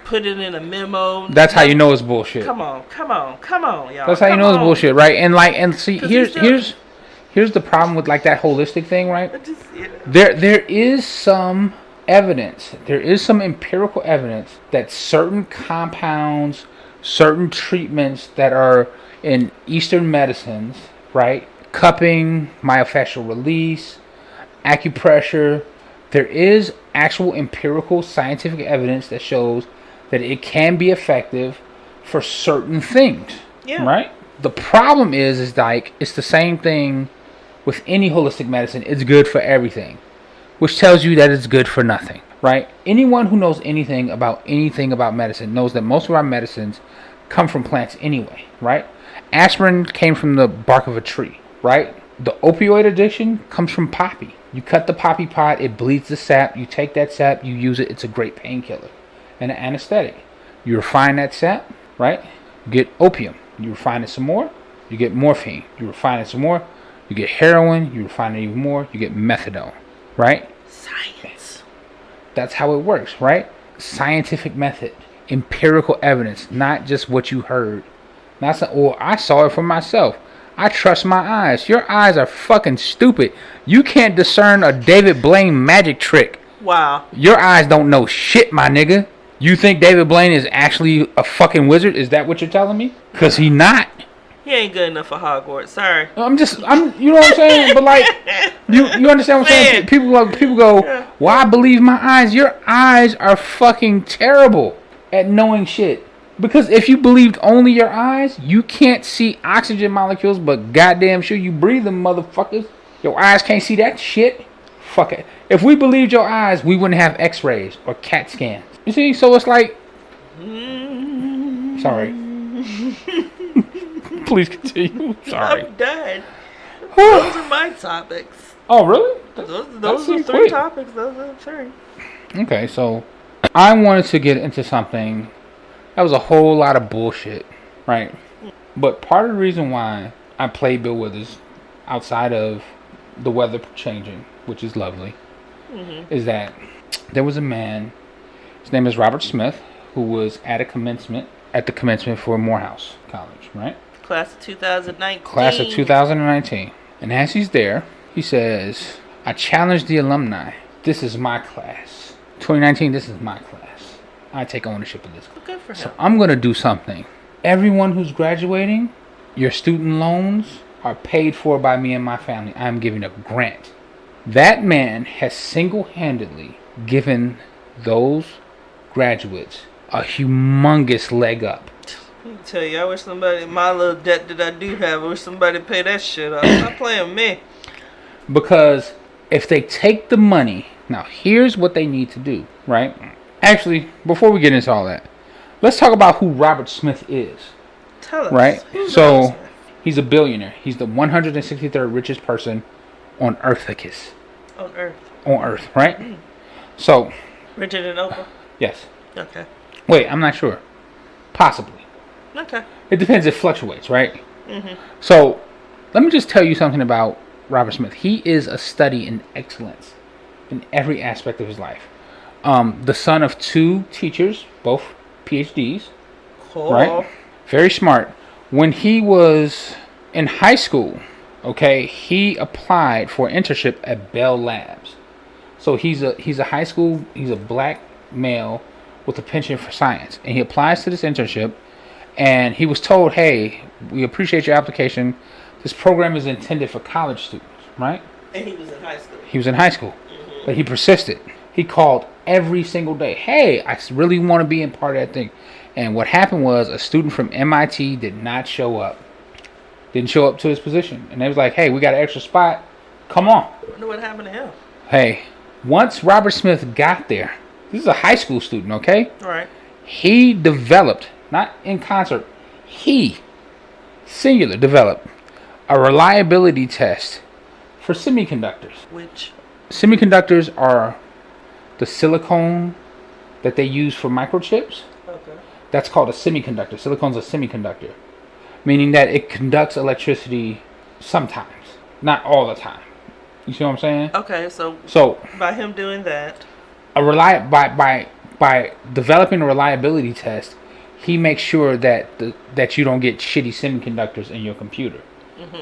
put it in a memo. That's how you know it's bullshit. Come on, y'all. That's how you know it's bullshit, right? And see, here's the problem with like that holistic thing, right? There is some evidence. There is some empirical evidence that certain compounds, certain treatments that are in Eastern medicines, right? Cupping, myofascial release, acupressure. There is actual empirical scientific evidence that shows that it can be effective for certain things. Yeah. Right? The problem is like it's the same thing with any holistic medicine. It's good for everything, which tells you that it's good for nothing. Right? Anyone who knows anything about medicine knows that most of our medicines come from plants anyway. Right? Aspirin came from the bark of a tree. Right? the opioid addiction comes from poppy. You cut the poppy pod, it bleeds the sap. You take that sap, you use it. It's a great painkiller and an anesthetic. You refine that sap, right? You get opium. You refine it some more, you get morphine. You refine it some more, you get heroin. You refine it even more, you get methadone, right? Science. That's how it works, right? Scientific method, empirical evidence, not just what you heard. I saw it for myself. I trust my eyes. Your eyes are fucking stupid. You can't discern a David Blaine magic trick. Wow. Your eyes don't know shit, my nigga. You think David Blaine is actually a fucking wizard? Is that what you're telling me? Because he not. He ain't good enough for Hogwarts. Sorry. You know what I'm saying? But like, you understand what I'm saying? People go, well, I believe my eyes. Your eyes are fucking terrible at knowing shit. Because if you believed only your eyes, you can't see oxygen molecules, but goddamn sure you breathe them, motherfuckers. Your eyes can't see that shit. Fuck it. If we believed your eyes, we wouldn't have x-rays or CAT scans. You see? So it's like... Sorry. Please continue. Sorry. I'm done. Those are my topics. Oh, really? Those are three topics. Those are three. Okay, so I wanted to get into something that was a whole lot of bullshit, right? But part of the reason why I played Bill Withers outside of the weather changing, which is lovely, is that there was a man, his name is Robert Smith, who was at the commencement for Morehouse College, right? Class of 2019. Class of 2019. And as he's there, he says, I challenge the alumni. This is my class. 2019, this is my class. I take ownership of this. Good for him. So I'm going to do something. Everyone who's graduating, your student loans are paid for by me and my family. I'm giving a grant. That man has single-handedly given those graduates a humongous leg up. I tell you, I wish somebody, my little debt that I do have, I wish somebody pay that shit off. Stop playing with me. Because if they take the money, now here's what they need to do, right? Actually, before we get into all that, let's talk about who Robert Smith is. Tell us. Right? Who's So, Robert Smith? He's a billionaire. He's the 163rd richest person on Earthicus. On Earth. On Earth, right? So, Richer than Oprah? yes. Okay. Wait, I'm not sure. Possibly. Okay. It depends. It fluctuates, right? So, let me just tell you something about Robert Smith. He is a study in excellence in every aspect of his life. The son of two teachers, both PhDs. Cool. Right? Very smart. When he was in high school, okay, he applied for an internship at Bell Labs. So he's a black male with a penchant for science, and he applies to this internship, and he was told, hey, we appreciate your application. This program is intended for college students, right? And he was in high school. He was in high school, but he persisted. He called every single day. Hey, I really want to be in part of that thing. And what happened was a student from MIT did not show up. Didn't show up to his position. And they was like, hey, we got an extra spot. Come on. I wonder what happened to him. Hey, once Robert Smith got there, this is a high school student, okay? All right. He developed, not in concert, he, singular, developed a reliability test for semiconductors. Which? Semiconductors are the silicone that they use for microchips. Okay. That's called a semiconductor. Silicone's a semiconductor, meaning that it conducts electricity sometimes, not all the time. You see what I'm saying? Okay, So by him doing that, by developing a reliability test, he makes sure that that you don't get shitty semiconductors in your computer.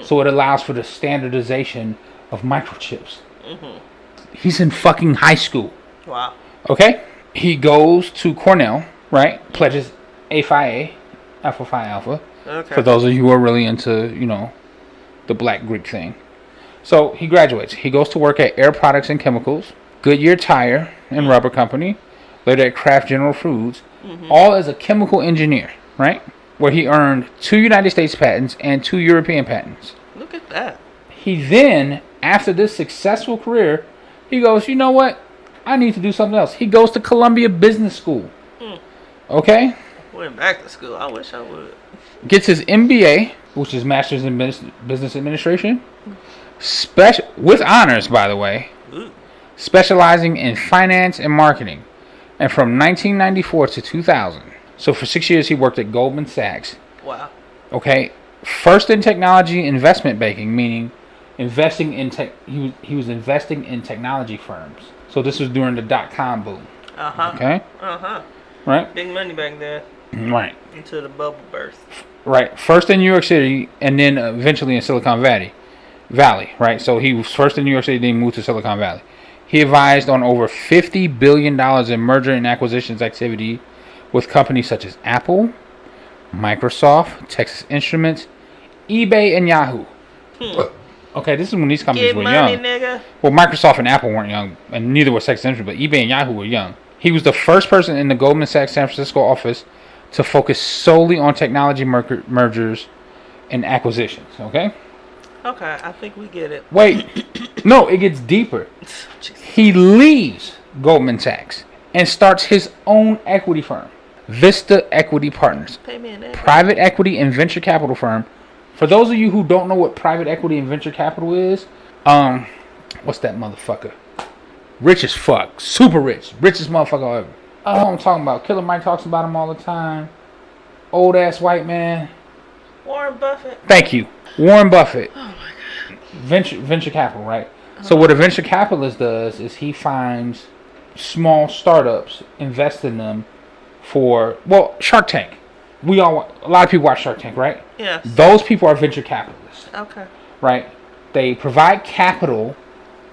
So it allows for the standardization of microchips. He's in fucking high school. wow. Okay? He goes to Cornell, right? Pledges A Phi A, Alpha Phi Alpha. Okay. For those of you who are really into, the Black Greek thing. So he graduates. He goes to work at Air Products and Chemicals, Goodyear Tire and Rubber Company, later at Kraft General Foods, all as a chemical engineer, right? Where he earned 2 United States patents and 2 European patents. Look at that. He then, after this successful career, he goes, you know what? I need to do something else. He goes to Columbia Business School. Okay? Went back to school. I wish I would. Gets his MBA, which is Master's in Business Administration, with honors, by the way, Ooh. specializing in finance and marketing, and from 1994 to 2000. So for 6 years, he worked at Goldman Sachs. Wow. Okay, first in technology investment banking, meaning investing in tech. He was investing in technology firms. So this was during the .com boom. Okay. Right. Big money back there. Right. Until the bubble burst. Right. First in New York City, and then eventually in Silicon Valley. Right. So he was first in New York City, then he moved to Silicon Valley. He advised on over $50 billion in merger and acquisitions activity with companies such as Apple, Microsoft, Texas Instruments, eBay, and Yahoo. Okay, this is when these companies were young. Nigga. Well, Microsoft and Apple weren't young, and neither was Texas Instruments, but eBay and Yahoo were young. He was the first person in the Goldman Sachs San Francisco office to focus solely on technology mergers and acquisitions. Okay? Okay, I think we get it. Wait. No, it gets deeper. He leaves Goldman Sachs and starts his own equity firm, Vista Equity Partners. Pay me an private equity and venture capital firm. For those of you who don't know what private equity and venture capital is, what's that motherfucker? Rich as fuck. Super rich. Richest motherfucker ever. I'm talking about. Killer Mike talks about him all the time. Old ass white man. Warren Buffett. Thank you. Warren Buffett. Oh my God. Venture capital, right? So what a venture capitalist does is he finds small startups, invest in them for, Shark Tank. A lot of people watch Shark Tank, right? Yes. Those people are venture capitalists. Okay. Right? They provide capital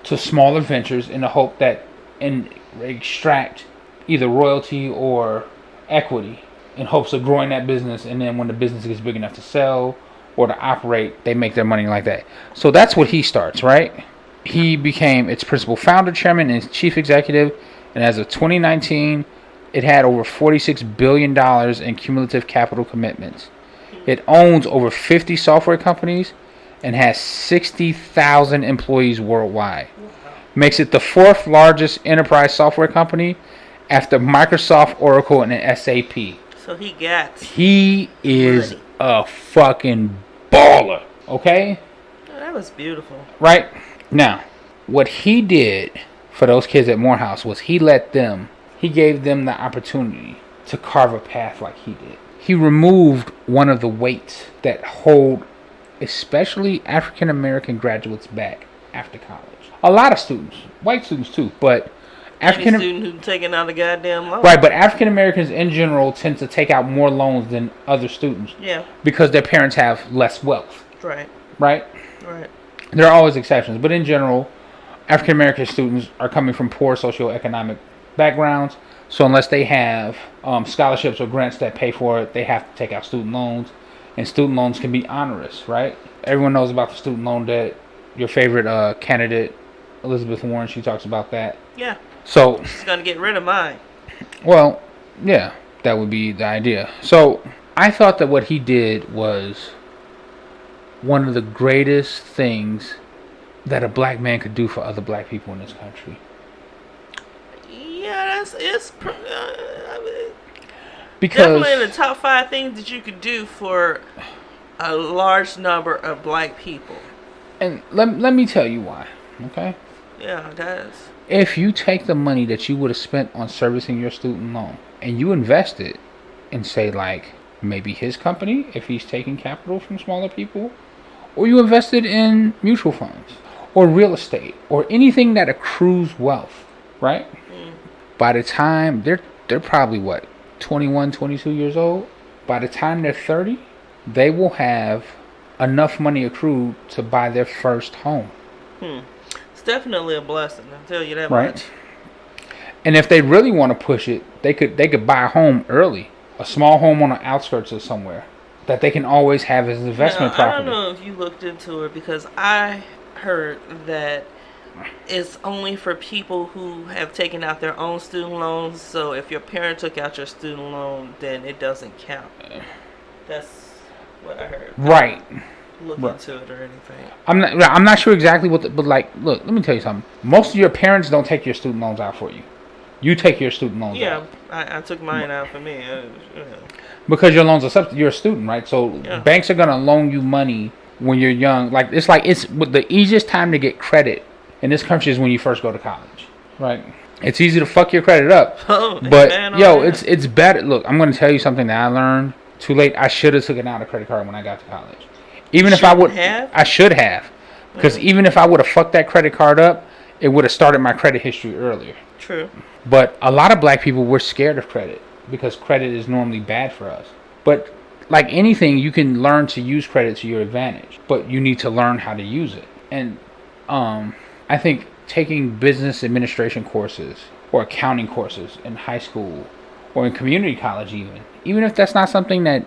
to smaller ventures in the hope that extract either royalty or equity in hopes of growing that business, and then when the business gets big enough to sell or to operate, they make their money like that. So that's what he starts, right? He became its principal founder, chairman, and chief executive, and as of 2019, it had over $46 billion in cumulative capital commitments. It owns over 50 software companies and has 60,000 employees worldwide. Makes it the fourth largest enterprise software company after Microsoft, Oracle, and SAP. So he is money. A fucking baller. Okay? Oh, that was beautiful. Right? Now, what he did for those kids at Morehouse was he gave them the opportunity to carve a path like he did. He removed one of the weights that hold especially African American graduates back after college. A lot of students, white students too, but African student who's taking out a goddamn loan. Right, but African Americans in general tend to take out more loans than other students. Yeah. Because their parents have less wealth. Right. Right? Right. There are always exceptions, but in general, African American students are coming from poor socioeconomic backgrounds. So unless they have scholarships or grants that pay for it, they have to take out student loans. And student loans can be onerous, right? Everyone knows about the student loan debt. Your favorite candidate, Elizabeth Warren, she talks about that. Yeah. So she's going to get rid of mine. Well, yeah, that would be the idea. So I thought that what he did was one of the greatest things that a black man could do for other black people in this country. Yeah, because definitely in the top 5 things that you could do for a large number of black people. And let me tell you why, okay? Yeah, it does. If you take the money that you would have spent on servicing your student loan and you invest it in, say, like, maybe his company, if he's taking capital from smaller people, or you invested in mutual funds, or real estate, or anything that accrues wealth, right? By the time they're probably 21, 22 years old. By the time they're 30, they will have enough money accrued to buy their first home. It's definitely a blessing, I'll tell you that right much. And if they really want to push it, they could buy a home early, a small home on the outskirts of somewhere that they can always have as investment property. I don't know if you looked into it, because I heard that it's only for people who have taken out their own student loans. So if your parent took out your student loan, then it doesn't count. That's what I heard. Right. Look into it or anything. I'm not sure exactly but like, look, let me tell you something. Most of your parents don't take your student loans out for you, You take your student loans out. I took mine out for me. Because your loans are subsidized. You're a student, right? So banks are going to loan you money when you're young. Like it's the easiest time to get credit in this country is when you first go to college, right? It's easy to fuck your credit up. But it's better. Look, I'm going to tell you something that I learned too late. I should have taken out a credit card when I got to college. Even if I would have, I should have. Because even if I would have fucked that credit card up, it would have started my credit history earlier. True. But a lot of black people were scared of credit because credit is normally bad for us. But like anything, you can learn to use credit to your advantage, but you need to learn how to use it. And I think taking business administration courses or accounting courses in high school or in community college, even if that's not something that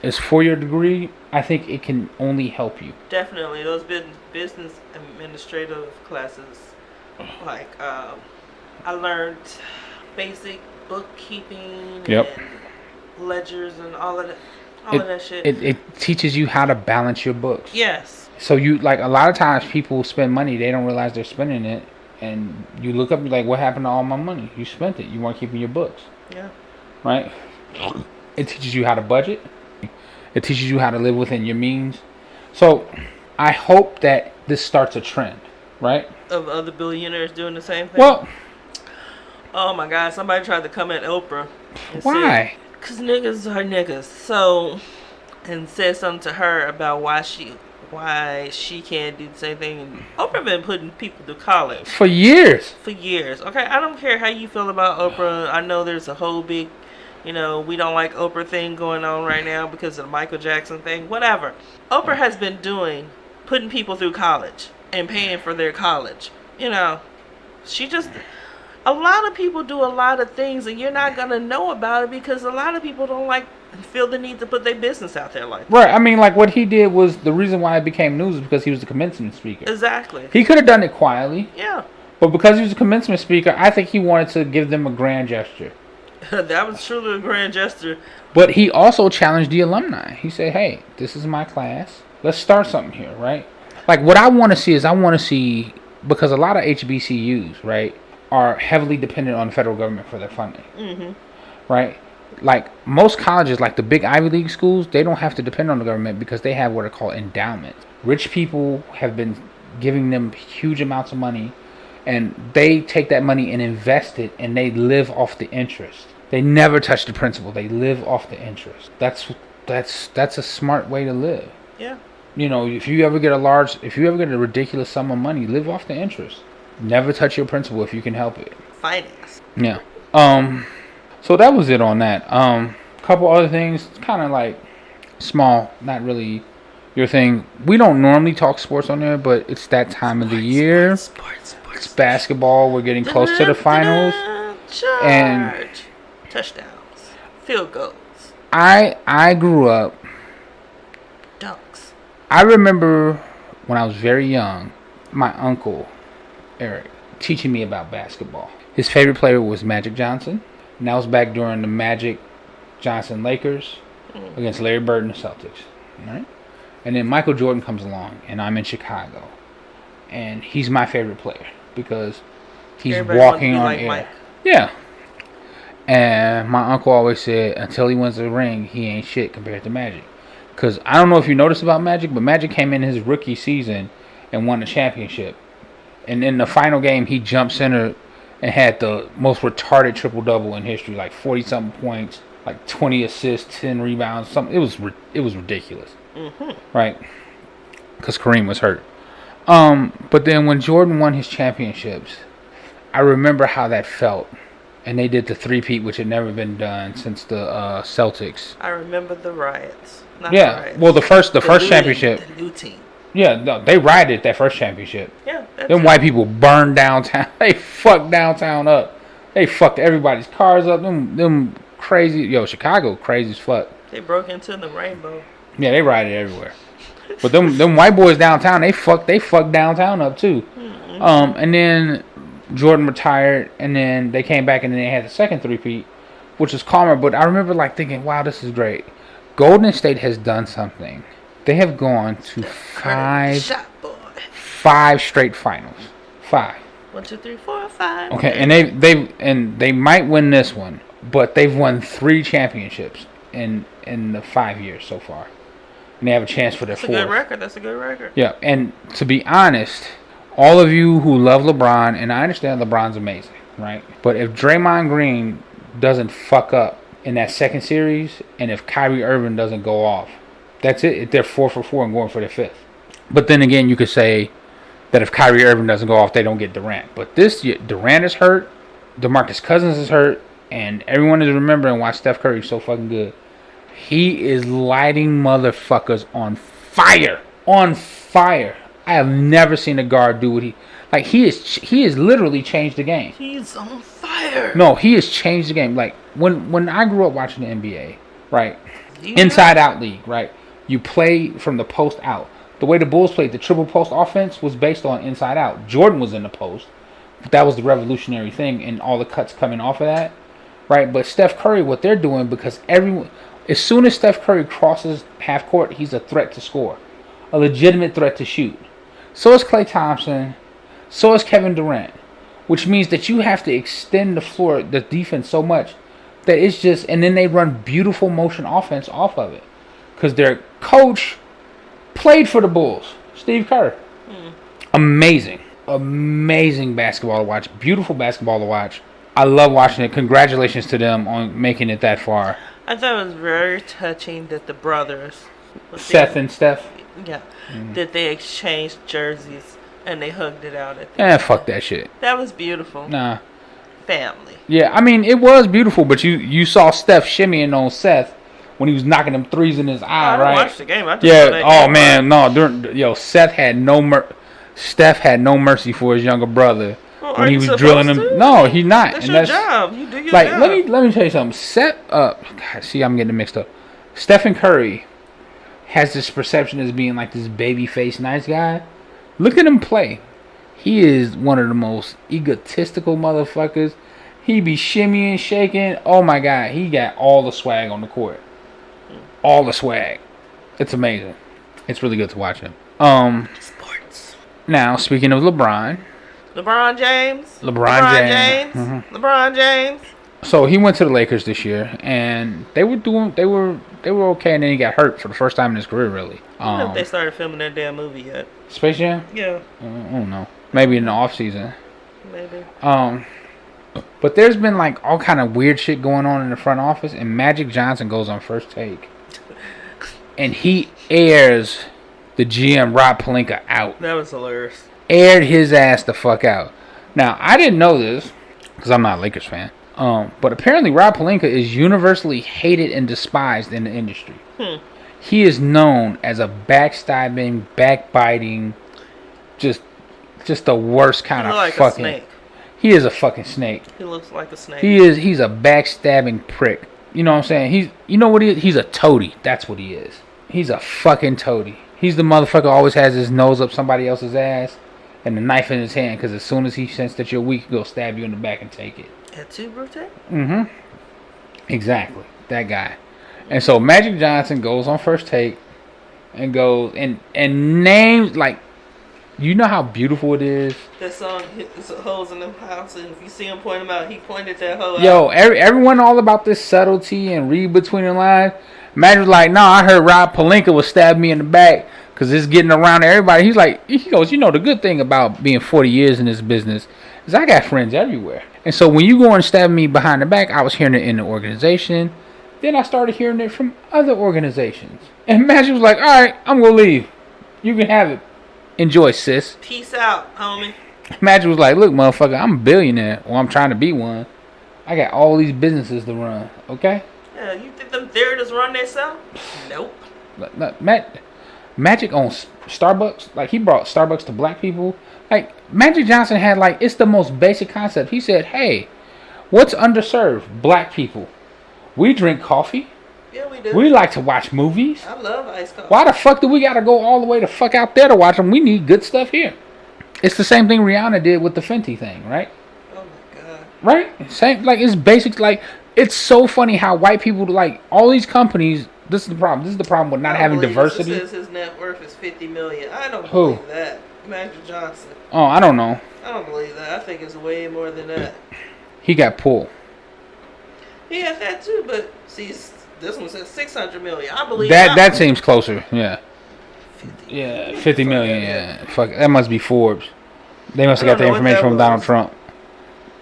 is for your degree, I think it can only help you. Definitely, those business administrative classes, like I learned basic bookkeeping and ledgers and all of that shit. It teaches you how to balance your books. Yes. So you like a lot of times people spend money, they don't realize they're spending it, and you look up and you're like, what happened to all my money? You spent it. You weren't keeping your books. Yeah. Right? It teaches you how to budget. It teaches you how to live within your means. So I hope that this starts a trend, right? Of other billionaires doing the same thing? Well, oh my God, somebody tried to come at Oprah. Why? Because niggas are niggas. So, and said something to her about why she can't do the same thing. And Oprah been putting people through college. For years. Okay, I don't care how you feel about Oprah. I know there's a whole big, we don't like Oprah thing going on right now because of the Michael Jackson thing. Whatever. Oprah has been putting people through college and paying for their college. A lot of people do a lot of things and you're not going to know about it because a lot of people don't feel the need to put their business out there like that. Right. I mean, like what he did was the reason why it became news is because he was the commencement speaker. Exactly. He could have done it quietly. Yeah. But because he was a commencement speaker, I think he wanted to give them a grand gesture. That was truly a grand gesture. But he also challenged the alumni. He said, hey, this is my class. Let's start something here, right? Like what I want to see, because a lot of HBCUs, right, are heavily dependent on the federal government for their funding. Mm-hmm. Right? Like most colleges, like the big Ivy League schools, they don't have to depend on the government because they have what are called endowments. Rich people have been giving them huge amounts of money, and they take that money and invest it, and they live off the interest. They never touch the principal. They live off the interest. That's a smart way to live. Yeah. If you ever get a ridiculous sum of money, live off the interest. Never touch your principal if you can help it. Finance. Yeah. So that was it on that. Couple other things, kind of like small, not really your thing. We don't normally talk sports on there, but it's that time of the year. Sports. It's basketball. We're getting close to the finals. Charge. And touchdowns, field goals. I grew up. Dunks. I remember when I was very young, my uncle Eric teaching me about basketball. His favorite player was Magic Johnson. And that was back during the Magic Johnson Lakers against Larry Bird and the Celtics. Right? And then Michael Jordan comes along, and I'm in Chicago. And he's my favorite player because he's walking on air. Mike. Yeah. And my uncle always said, until he wins the ring, he ain't shit compared to Magic. Because I don't know if you noticed about Magic, but Magic came in his rookie season and won the championship. And in the final game, he jumped center and had the most retarded triple-double in history, like 40-something points, like 20 assists, 10 rebounds. Something. It was ridiculous. Mm-hmm. Right? Because Kareem was hurt. But then when Jordan won his championships, I remember how that felt. And they did the three-peat, which had never been done since the Celtics. I remember the riots. Not yeah, the riots. Well, the first championship. The looting. Yeah, no, they rioted that first championship. Yeah, them white people burned downtown. They fucked downtown up. They fucked everybody's cars up. Them crazy. Chicago crazy as fuck. They broke into the rainbow. Yeah, they rioted everywhere. But them white boys downtown, they fucked downtown up too. Mm-hmm. And then Jordan retired, and then they came back, and then they had the second three-peat, which was calmer. But I remember thinking, wow, this is great. Golden State has done something. They have gone to five straight finals. 5. 1, 2, 3, 4, 5. Okay, and they might win this one, but they've won 3 championships in the 5 years so far, and they have a chance for their That's a fourth. good record. That's a good record. Yeah, and to be honest, all of you who love LeBron, and I understand LeBron's amazing, right? But if Draymond Green doesn't fuck up in that second series, and if Kyrie Irving doesn't go off, that's it. They're 4 for 4 and going for their 5th. But then again, you could say that if Kyrie Irving doesn't go off, they don't get Durant. But this year, Durant is hurt, DeMarcus Cousins is hurt, and everyone is remembering why Steph Curry is so fucking good. He is lighting motherfuckers on fire. On fire. I have never seen a guard do what he has literally changed the game. He's on fire. No, he has changed the game. Like when I grew up watching the NBA, right? Inside out league, right? You play from the post out. The way the Bulls played the triple post offense was based on inside out. Jordan was in the post. That was the revolutionary thing, and all the cuts coming off of that, right? But Steph Curry, what they're doing, because as soon as Steph Curry crosses half court, he's a threat to score, a legitimate threat to shoot. So is Klay Thompson. So is Kevin Durant, which means that you have to extend the floor, the defense so much that it's just, and then they run beautiful motion offense off of it, because their coach played for the Bulls, Steve Kerr. Amazing basketball to watch. Beautiful basketball to watch. I love watching it. Congratulations to them on making it that far. I thought it was very touching that the brothers, Seth and Steph. Yeah, that they exchanged jerseys and they hugged it out at the Fuck that shit. That was beautiful. Nah. Family. Yeah, I mean, it was beautiful, but you saw Steph shimmying on Seth when he was knocking them threes in his eye, I right? didn't watch the game. I just saw that oh game. man, no, Seth had Steph had no mercy for his younger brother when he was drilling him. To? No, he's not. That's your job. You do your job. Let me tell you something. See, I'm getting mixed up. Stephen Curry has this perception as being like this baby face nice guy. Look at him play. He is one of the most egotistical motherfuckers. He be shimmying, shaking. Oh my God, he got all the swag on the court. All the swag. It's amazing. It's really good to watch him. Sports. Now, speaking of LeBron James. Mm-hmm. LeBron James. So he went to the Lakers this year, and they were okay, and then he got hurt for the first time in his career, really. I don't know if they started filming their damn movie yet. Space Jam? Yeah. I don't know. Maybe in the off season. Maybe. But there's been like all kind of weird shit going on in the front office, and Magic Johnson goes on First Take, and he airs the GM Rob Pelinka out. That was hilarious. Aired his ass the fuck out. Now I didn't know this because I'm not a Lakers fan. But apparently Rob Pelinka is universally hated and despised in the industry. He is known as a backstabbing, backbiting, just the worst kind of like fucking. A snake. He is a fucking snake. He looks like a snake. He's a backstabbing prick. You know what I'm saying? You know what he is? He's a toady. That's what he is. He's a fucking toady. He's the motherfucker who always has his nose up somebody else's ass and the knife in his hand, because as soon as he senses that you're weak, he'll stab you in the back and take it. Atu Brute? Mm-hmm. Exactly. That guy. And so Magic Johnson goes on First Take and goes and names, like, you know how beautiful it is? That song, Hoes in the House, and if you see him point them out, he pointed that hoe out. Yo, everyone all about this subtlety and read between the lines. Magic was like, I heard Rob Pelinka was stabbing me in the back because it's getting around to everybody. He goes, the good thing about being 40 years in this business is I got friends everywhere. And so when you go and stab me behind the back, I was hearing it in the organization. Then I started hearing it from other organizations. And Magic was like, all right, I'm going to leave. You can have it. Enjoy, sis. Peace out, homie. Magic was like, look, motherfucker, I'm a billionaire. Or I'm trying to be one. I got all these businesses to run, okay? Yeah, you think them theaters run themselves? Nope. Magic owns Starbucks. Like, he brought Starbucks to black people. Like, Magic Johnson had, like, it's the most basic concept. He said, hey, what's underserved? Black people. We drink coffee. Yeah, we do. We like to watch movies. I love iced coffee. Why the fuck do we gotta go all the way to fuck out there to watch them? We need good stuff here. It's the same thing Rihanna did with the Fenty thing, right? Oh my God. Right? Same, like, it's basic. Like, it's so funny how white people, like, all these companies, this is the problem. This is the problem with not having diversity. Says his net worth is $50 million. I don't Who? believe that. Magic Johnson. Oh, I don't know. I don't believe that. I think it's way more than that. He got pulled. He had that too, but see, this one says 600 million. I believe That seems closer. Yeah. 50. Yeah, 50 million. Yeah, fuck. That must be Forbes. They must have got the information from Donald Trump.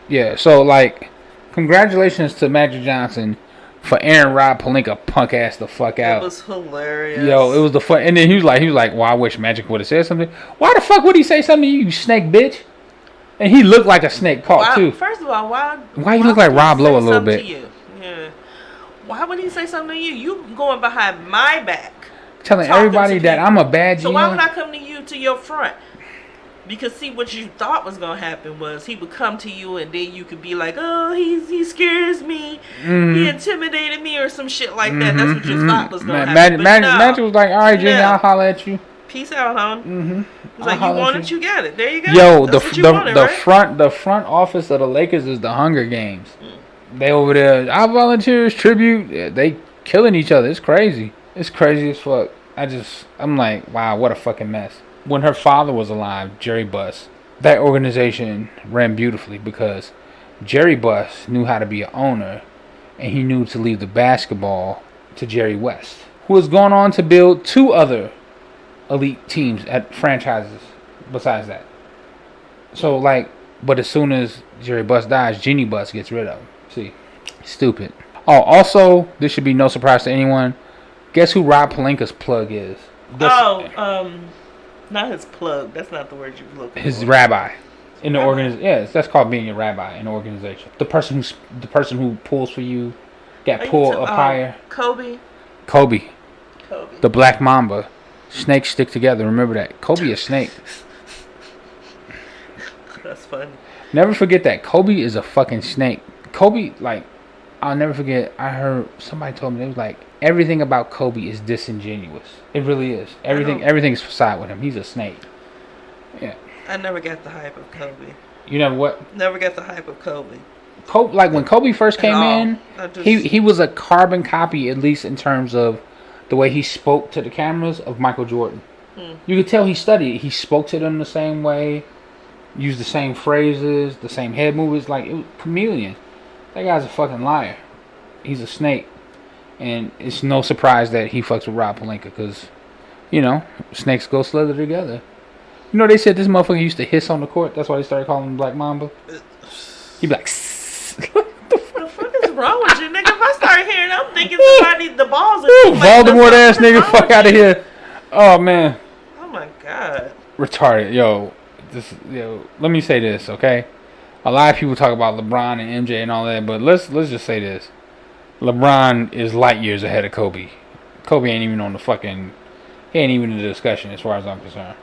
Yeah. So like, congratulations to Magic Johnson for airing Rob Pelinka punk ass the fuck out. It was hilarious. Yo, it was the fun. And then he was like, well, I wish Magic would have said something. Why the fuck would he say something to you, you snake bitch? And he looked like a snake caught too. First of all, why you look like Rob Lowe a little bit? Yeah. Why would he say something to you? You going behind my back, telling everybody that I'm a bad GM. So why would I come to you to your front? Because see, what you thought was gonna happen was he would come to you, and then you could be like, "Oh, he scares me, he intimidated me, or some shit like that." That's what you thought was gonna happen. Magic was like, "All right, Jimmy, I'll holler at you. Peace out, hon." He's like, "You want it, you got it. There you go." Yo, the front office of the Lakers is the Hunger Games. They over there, our volunteers tribute. Yeah, they killing each other. It's crazy. It's crazy as fuck. I'm like, wow, what a fucking mess. When her father was alive, Jerry Buss, that organization ran beautifully because Jerry Buss knew how to be an owner, and he knew to leave the basketball to Jerry West, who has gone on to build 2 other elite teams at franchises besides that. So like, but as soon as Jerry Buss dies, Jeannie Buss gets rid of him. See, stupid. Oh, also, this should be no surprise to anyone. Guess who Rob Pelinka's plug is? Not his plug. That's not the word you're looking for. His rabbi in the organization. Yes, that's called being a rabbi in the organization. The person who pulls for you, got pulled up higher. Kobe. The Black Mamba. Snakes stick together. Remember that. Kobe is snake. That's funny. Never forget that. Kobe is a fucking snake. Kobe, like, I'll never forget. I heard somebody told me, they was like, everything about Kobe is disingenuous. It really is. Everything's facade with him. He's a snake. Yeah. I never got the hype of Kobe. You never what? Never got the hype of Kobe. Like when Kobe first came in, he was a carbon copy, at least in terms of the way he spoke to the cameras, of Michael Jordan. You could tell he studied. He spoke to them the same way, used the same phrases, the same head movements. Like, it was chameleon. That guy's a fucking liar. He's a snake. And it's no surprise that he fucks with Rob Pelinka because, you know, snakes go slither together. You know, they said this motherfucker used to hiss on the court. That's why they started calling him Black Mamba. He'd be like, what the fuck is wrong with you, nigga? If I start hearing, I'm thinking somebody, the balls are Voldemort ass nigga, fuck out of here. Oh, man. Oh, my God. Retarded. Yo, let me say this, okay? A lot of people talk about LeBron and MJ and all that, but let's just say this. LeBron is light years ahead of Kobe. Kobe ain't even on the fucking... He ain't even in the discussion as far as I'm concerned.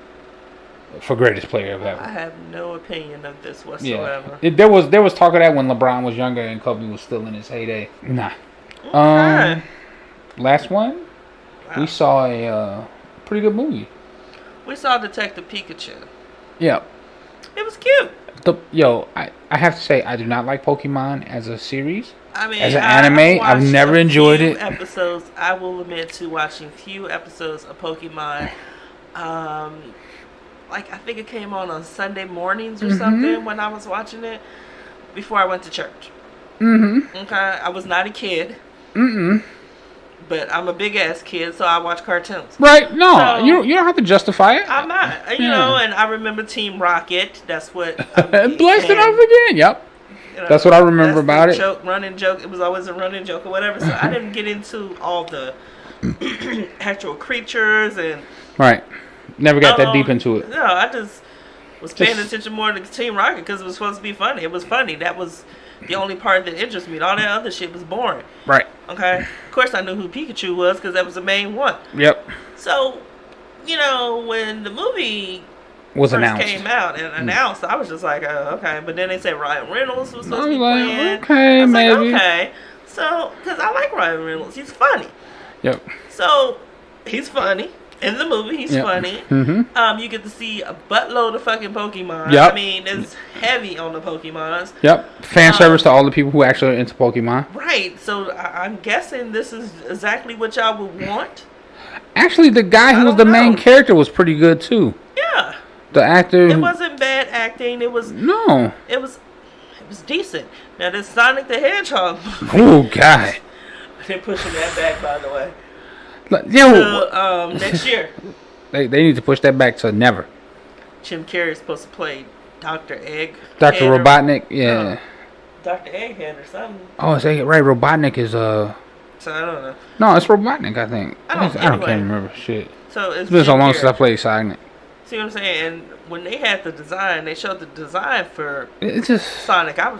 For greatest player ever. I have no opinion of this whatsoever. Yeah. There was talk of that when LeBron was younger and Kobe was still in his heyday. Nah. Okay. Last one? Wow. We saw a pretty good movie. We saw Detective Pikachu. Yeah. It was cute. I have to say, I do not like Pokemon as a series. I mean, as an anime, I've never enjoyed it. Episodes, I will admit to watching few episodes of Pokemon. Like, I think it came on Sunday mornings or something when I was watching it before I went to church. Okay, I was not a kid. But I'm a big ass kid, so I watch cartoons. Right? No, so, you don't have to justify it. I'm not. You know, and I remember Team Rocket. That's what. Blessed it off again. Yep. You know, that's what I remember about it. Running joke. It was always a running joke or whatever. So I didn't get into all the actual creatures and. Right. Never got that deep into it. No, I just was paying attention more to Team Rocket because it was supposed to be funny. It was funny. That was the only part that interested me. All that other shit was boring. Right. Okay. Of course, I knew who Pikachu was because that was the main one. Yep. So, you know, when the movie was first announced. Came out and announced, I was just like, oh, okay. But then they said Ryan Reynolds was supposed to be playing. Okay, I was maybe. Like, okay. So, because I like Ryan Reynolds. He's funny. Yep. So, he's funny. In the movie, he's funny. You get to see a buttload of fucking Pokemon. Yep. I mean, it's heavy on the Pokemons. Yep. Fan service to all the people who actually are into Pokemon. Right. So, I'm guessing this is exactly what y'all would want. Actually, the guy who was the main character was pretty good, too. Yeah. The actor. It wasn't bad acting. No. It was decent. Now this Sonic the Hedgehog. Oh God. They're pushing that back, by the way. Yo. Next year. They need to push that back to never. Jim Carrey's supposed to play Dr. Egg. Dr. Robotnik, yeah. Dr. Egghead or something. Oh, is that right? Robotnik is So I don't know. No, it's Robotnik, I think. I anyway. can't remember shit. So It's been so long since I played Sonic. See what I'm saying? And when they had the design, they showed the design for It's just Sonic. I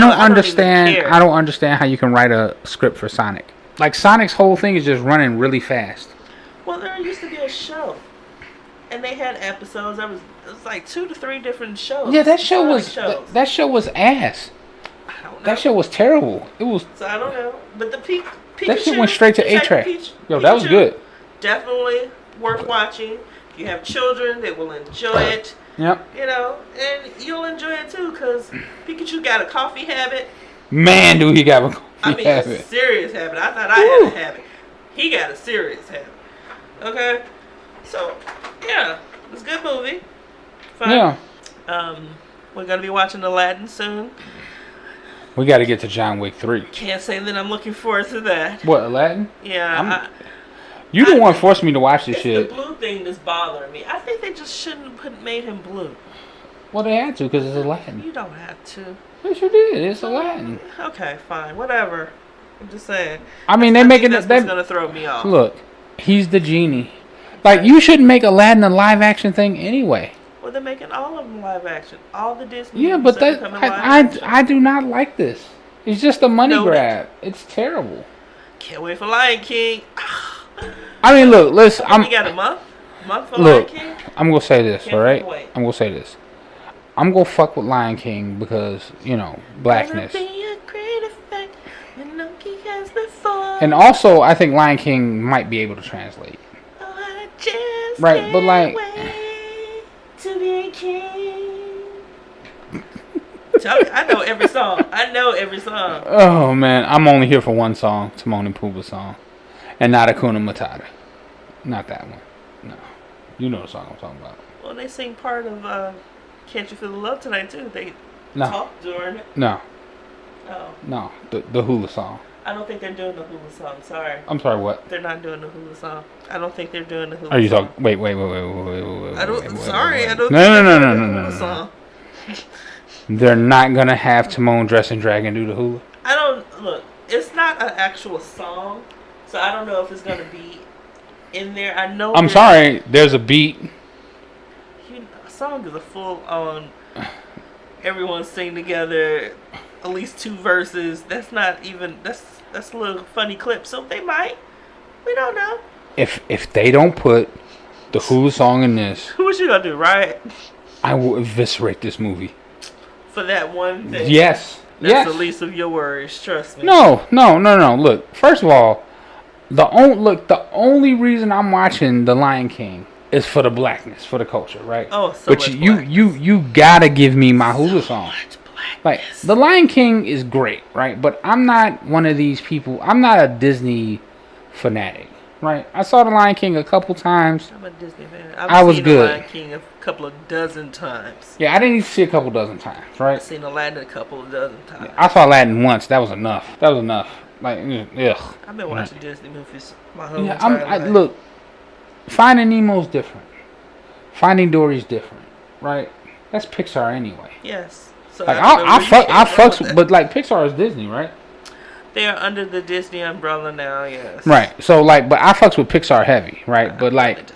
don't understand how you can write a script for Sonic. Like Sonic's whole thing is just running really fast. Well, there used to be a show, and they had episodes. It was like 2 to 3 different shows. Yeah, that show was ass. I don't know. That show was terrible. It was. So I don't know, but the Pikachu, that shit went straight to A-Track. Yo, that was good. Definitely worth watching. If you have children, they will enjoy it. Yep. You know, and you'll enjoy it too, because Pikachu got a coffee habit. Man, do he got a coffee habit. A serious habit. I thought I had a habit. He got a serious habit. Okay? So, yeah. It's a good movie. Fun. Yeah. We're going to be watching Aladdin soon. We got to get to John Wick 3. Can't say that I'm looking forward to that. What, Aladdin? Yeah. You the one forced me to watch this shit. The blue thing that's bothering me. I think they just shouldn't have made him blue. Well, they had to because it's Aladdin. You don't have to. Yes, you did. It's Aladdin. Okay, fine. Whatever. I'm just saying. I mean, they're making it. That's going to throw me off. Look, he's the genie. Like, you shouldn't make Aladdin a live action thing anyway. Well, they're making all of them live action. All the Disney. Yeah, but I do not like this. It's just a money grab. It's terrible. Can't wait for Lion King. I mean, look, listen. You got a month for Lion King? I'm going to say this, all right? Wait. I'm going to say this. I'm going to fuck with Lion King because, blackness. And also, I think Lion King might be able to translate. Right, but like... to be a king. I know every song. Oh, man. I'm only here for one song. Timon and Pumbaa song. And not Hakuna Matata. Not that one. No. You know the song I'm talking about. Well, they sing part of Can't You Feel the Love Tonight, too. They talk during it. No. Oh. No. The hula song. I don't think they're doing the hula song. Sorry. I'm sorry, what? They're not doing the hula song. I don't think they're doing the hula song. Are you talking? Wait. I don't think No. Song. They're not going to have Timon dressing dragon do the hula? Look, it's not an actual song, so I don't know if it's going to be in there. I know. I'm sorry, there's a beat. A song is a full-on, everyone sing together, at least 2 verses. That's not even, that's a little funny clip, so they might. We don't know. If they don't put the hula song in this, what you going to do, right? I will eviscerate this movie. For that one thing. Yes. That's the least of your worries. Trust me. No. Look, first of all, the only reason I'm watching The Lion King is for the blackness, for the culture, right? Oh, so but you gotta give me my hula song. Like The Lion King is great, right? But I'm not one of these people. I'm not a Disney fanatic, right? I saw The Lion King a couple times. I'm a Disney fan. I was good. The Lion King a couple of dozen times. Yeah, I didn't even see a couple dozen times, right? I've seen Aladdin a couple of dozen times. I saw Aladdin once. That was enough. Like, ugh. I've been watching Disney movies my whole entire life. Look, Finding Nemo's different. Finding Dory's different, right? That's Pixar anyway. Yes. So like I fucks, but like Pixar is Disney, right? They are under the Disney umbrella now, yes. Right. So like, but I fucks with Pixar heavy, right? But like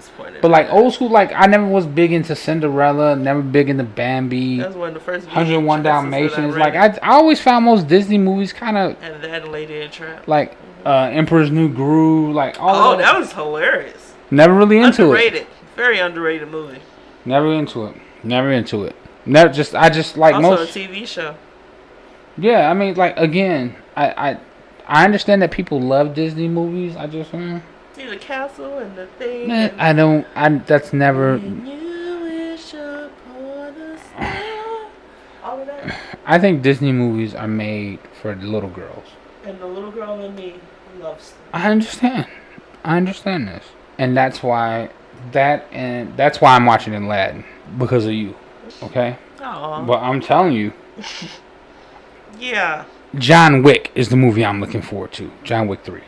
old school, like I never was big into Cinderella, never big into Bambi. That was one of the first 101 Dalmatians. Like I always found most Disney movies kind of. And that Lady and Tramp. Like Emperor's New Groove, like all. Oh, that was hilarious. Never really into underrated. Very underrated movie. Never into it. Never just. I just like also most. a TV show. Yeah, I mean, like again, I understand that people love Disney movies. I just. See the castle and the thing. I don't. That's never. All of that. I think Disney movies are made for the little girls. And the little girl in me loves them. I understand this, and that's why and that's why I'm watching it in Latin, because of you. Okay? Oh. But I'm telling you, Yeah. John Wick is the movie I'm looking forward to. John Wick 3.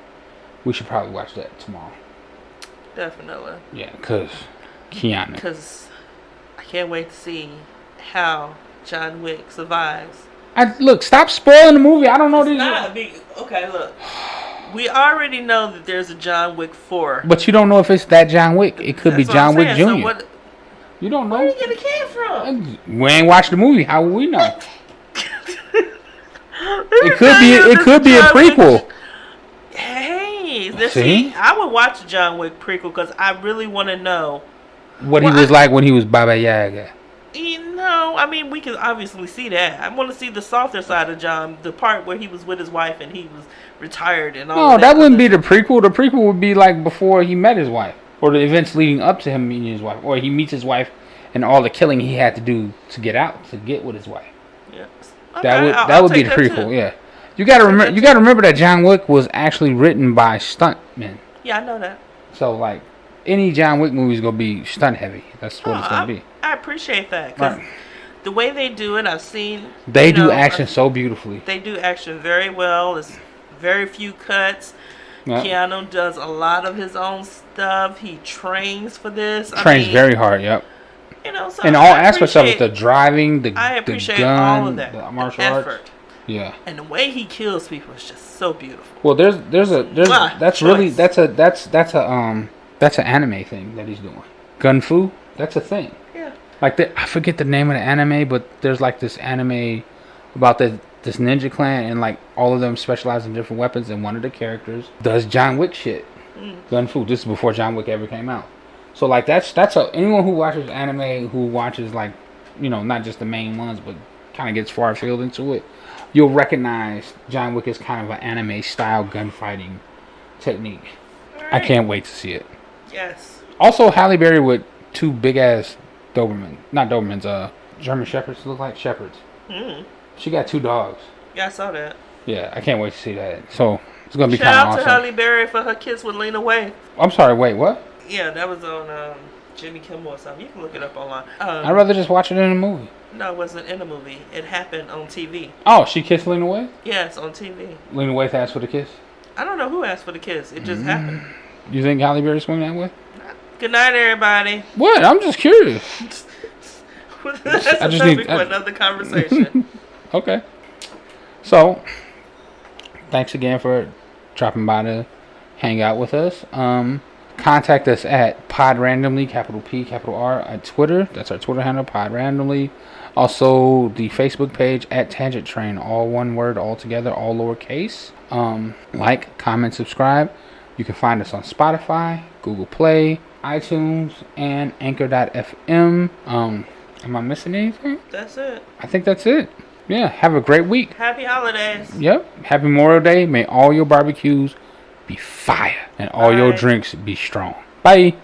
We should probably watch that tomorrow. Definitely. Yeah, because Keanu. Because I can't wait to see how John Wick survives. Look, stop spoiling the movie. I don't know these. Okay, look. We already know that there's a John Wick 4. But you don't know if it's that John Wick. It could be John Wick Jr. So you don't know. Where you get a kid from? We ain't watched the movie. How will we know? It could be a prequel. Hey, See? I would watch the John Wick prequel because I really want to know what he was like when he was Baba Yaga. I mean, we can obviously see that. I want to see the softer side of John, the part where he was with his wife and he was retired and all. No, that wouldn't be the prequel. The prequel would be like before he met his wife, or the events leading up to him meeting his wife, or he meets his wife and all the killing he had to do to get with his wife. Yeah, that would be the prequel. Too. Yeah, you got to remember that John Wick was actually written by stuntmen. Yeah, I know that. So like any John Wick movie is gonna be stunt heavy. That's what it's gonna be. I appreciate that because the way they do it, I've seen. They do action so beautifully. They do action very well. It's very few cuts. Yep. Keanu does a lot of his own stuff. He trains for this. Trains very hard. Yep. So in all aspects of it, the driving, I appreciate the gun, all of that, the martial arts. Yeah. And the way he kills people is just so beautiful. Well, there's that's an anime thing that he's doing. Gun Fu, that's a thing. Yeah. Like I forget the name of the anime, but there's like this anime about this ninja clan, and like all of them specialize in different weapons, and one of the characters does John Wick shit. Gun Fu. This is before John Wick ever came out. So like anyone who watches anime, who watches like, not just the main ones, but kind of gets far afield into it, you'll recognize John Wick as kind of an anime style gunfighting technique. Right. I can't wait to see it. Yes. Also, Halle Berry with 2 big ass German Shepherds, look like shepherds. She got 2 dogs. Yeah, I saw that. Yeah, I can't wait to see that. So it's gonna be kind of awesome. Shout out to Halle Berry for her kiss with Lena Waithe. I'm sorry, wait, what? Yeah, that was on Jimmy Kimmel or something. You can look it up online. I'd rather just watch it in a movie. No, it wasn't in a movie. It happened on TV. Oh, she kissed Lena Waithe? Yes, on TV. Lena Waithe asked for the kiss? I don't know who asked for the kiss. It just happened. You think Halle Berry swung that way? Good night, everybody. What? I'm just curious. That's a topic for another conversation. Okay. So, thanks again for dropping by to hang out with us. Contact us at podrandomly, capital P, capital R, at Twitter. That's our Twitter handle, podrandomly. Also, the Facebook page at Tangent Train, all one word, all together, all lowercase. Like, comment, subscribe. You can find us on Spotify, Google Play, iTunes, and Anchor.fm. Am I missing anything? That's it. I think that's it. Yeah, have a great week. Happy holidays. Yep. Happy Memorial Day. May all your barbecues be fire and all your drinks be strong. Bye.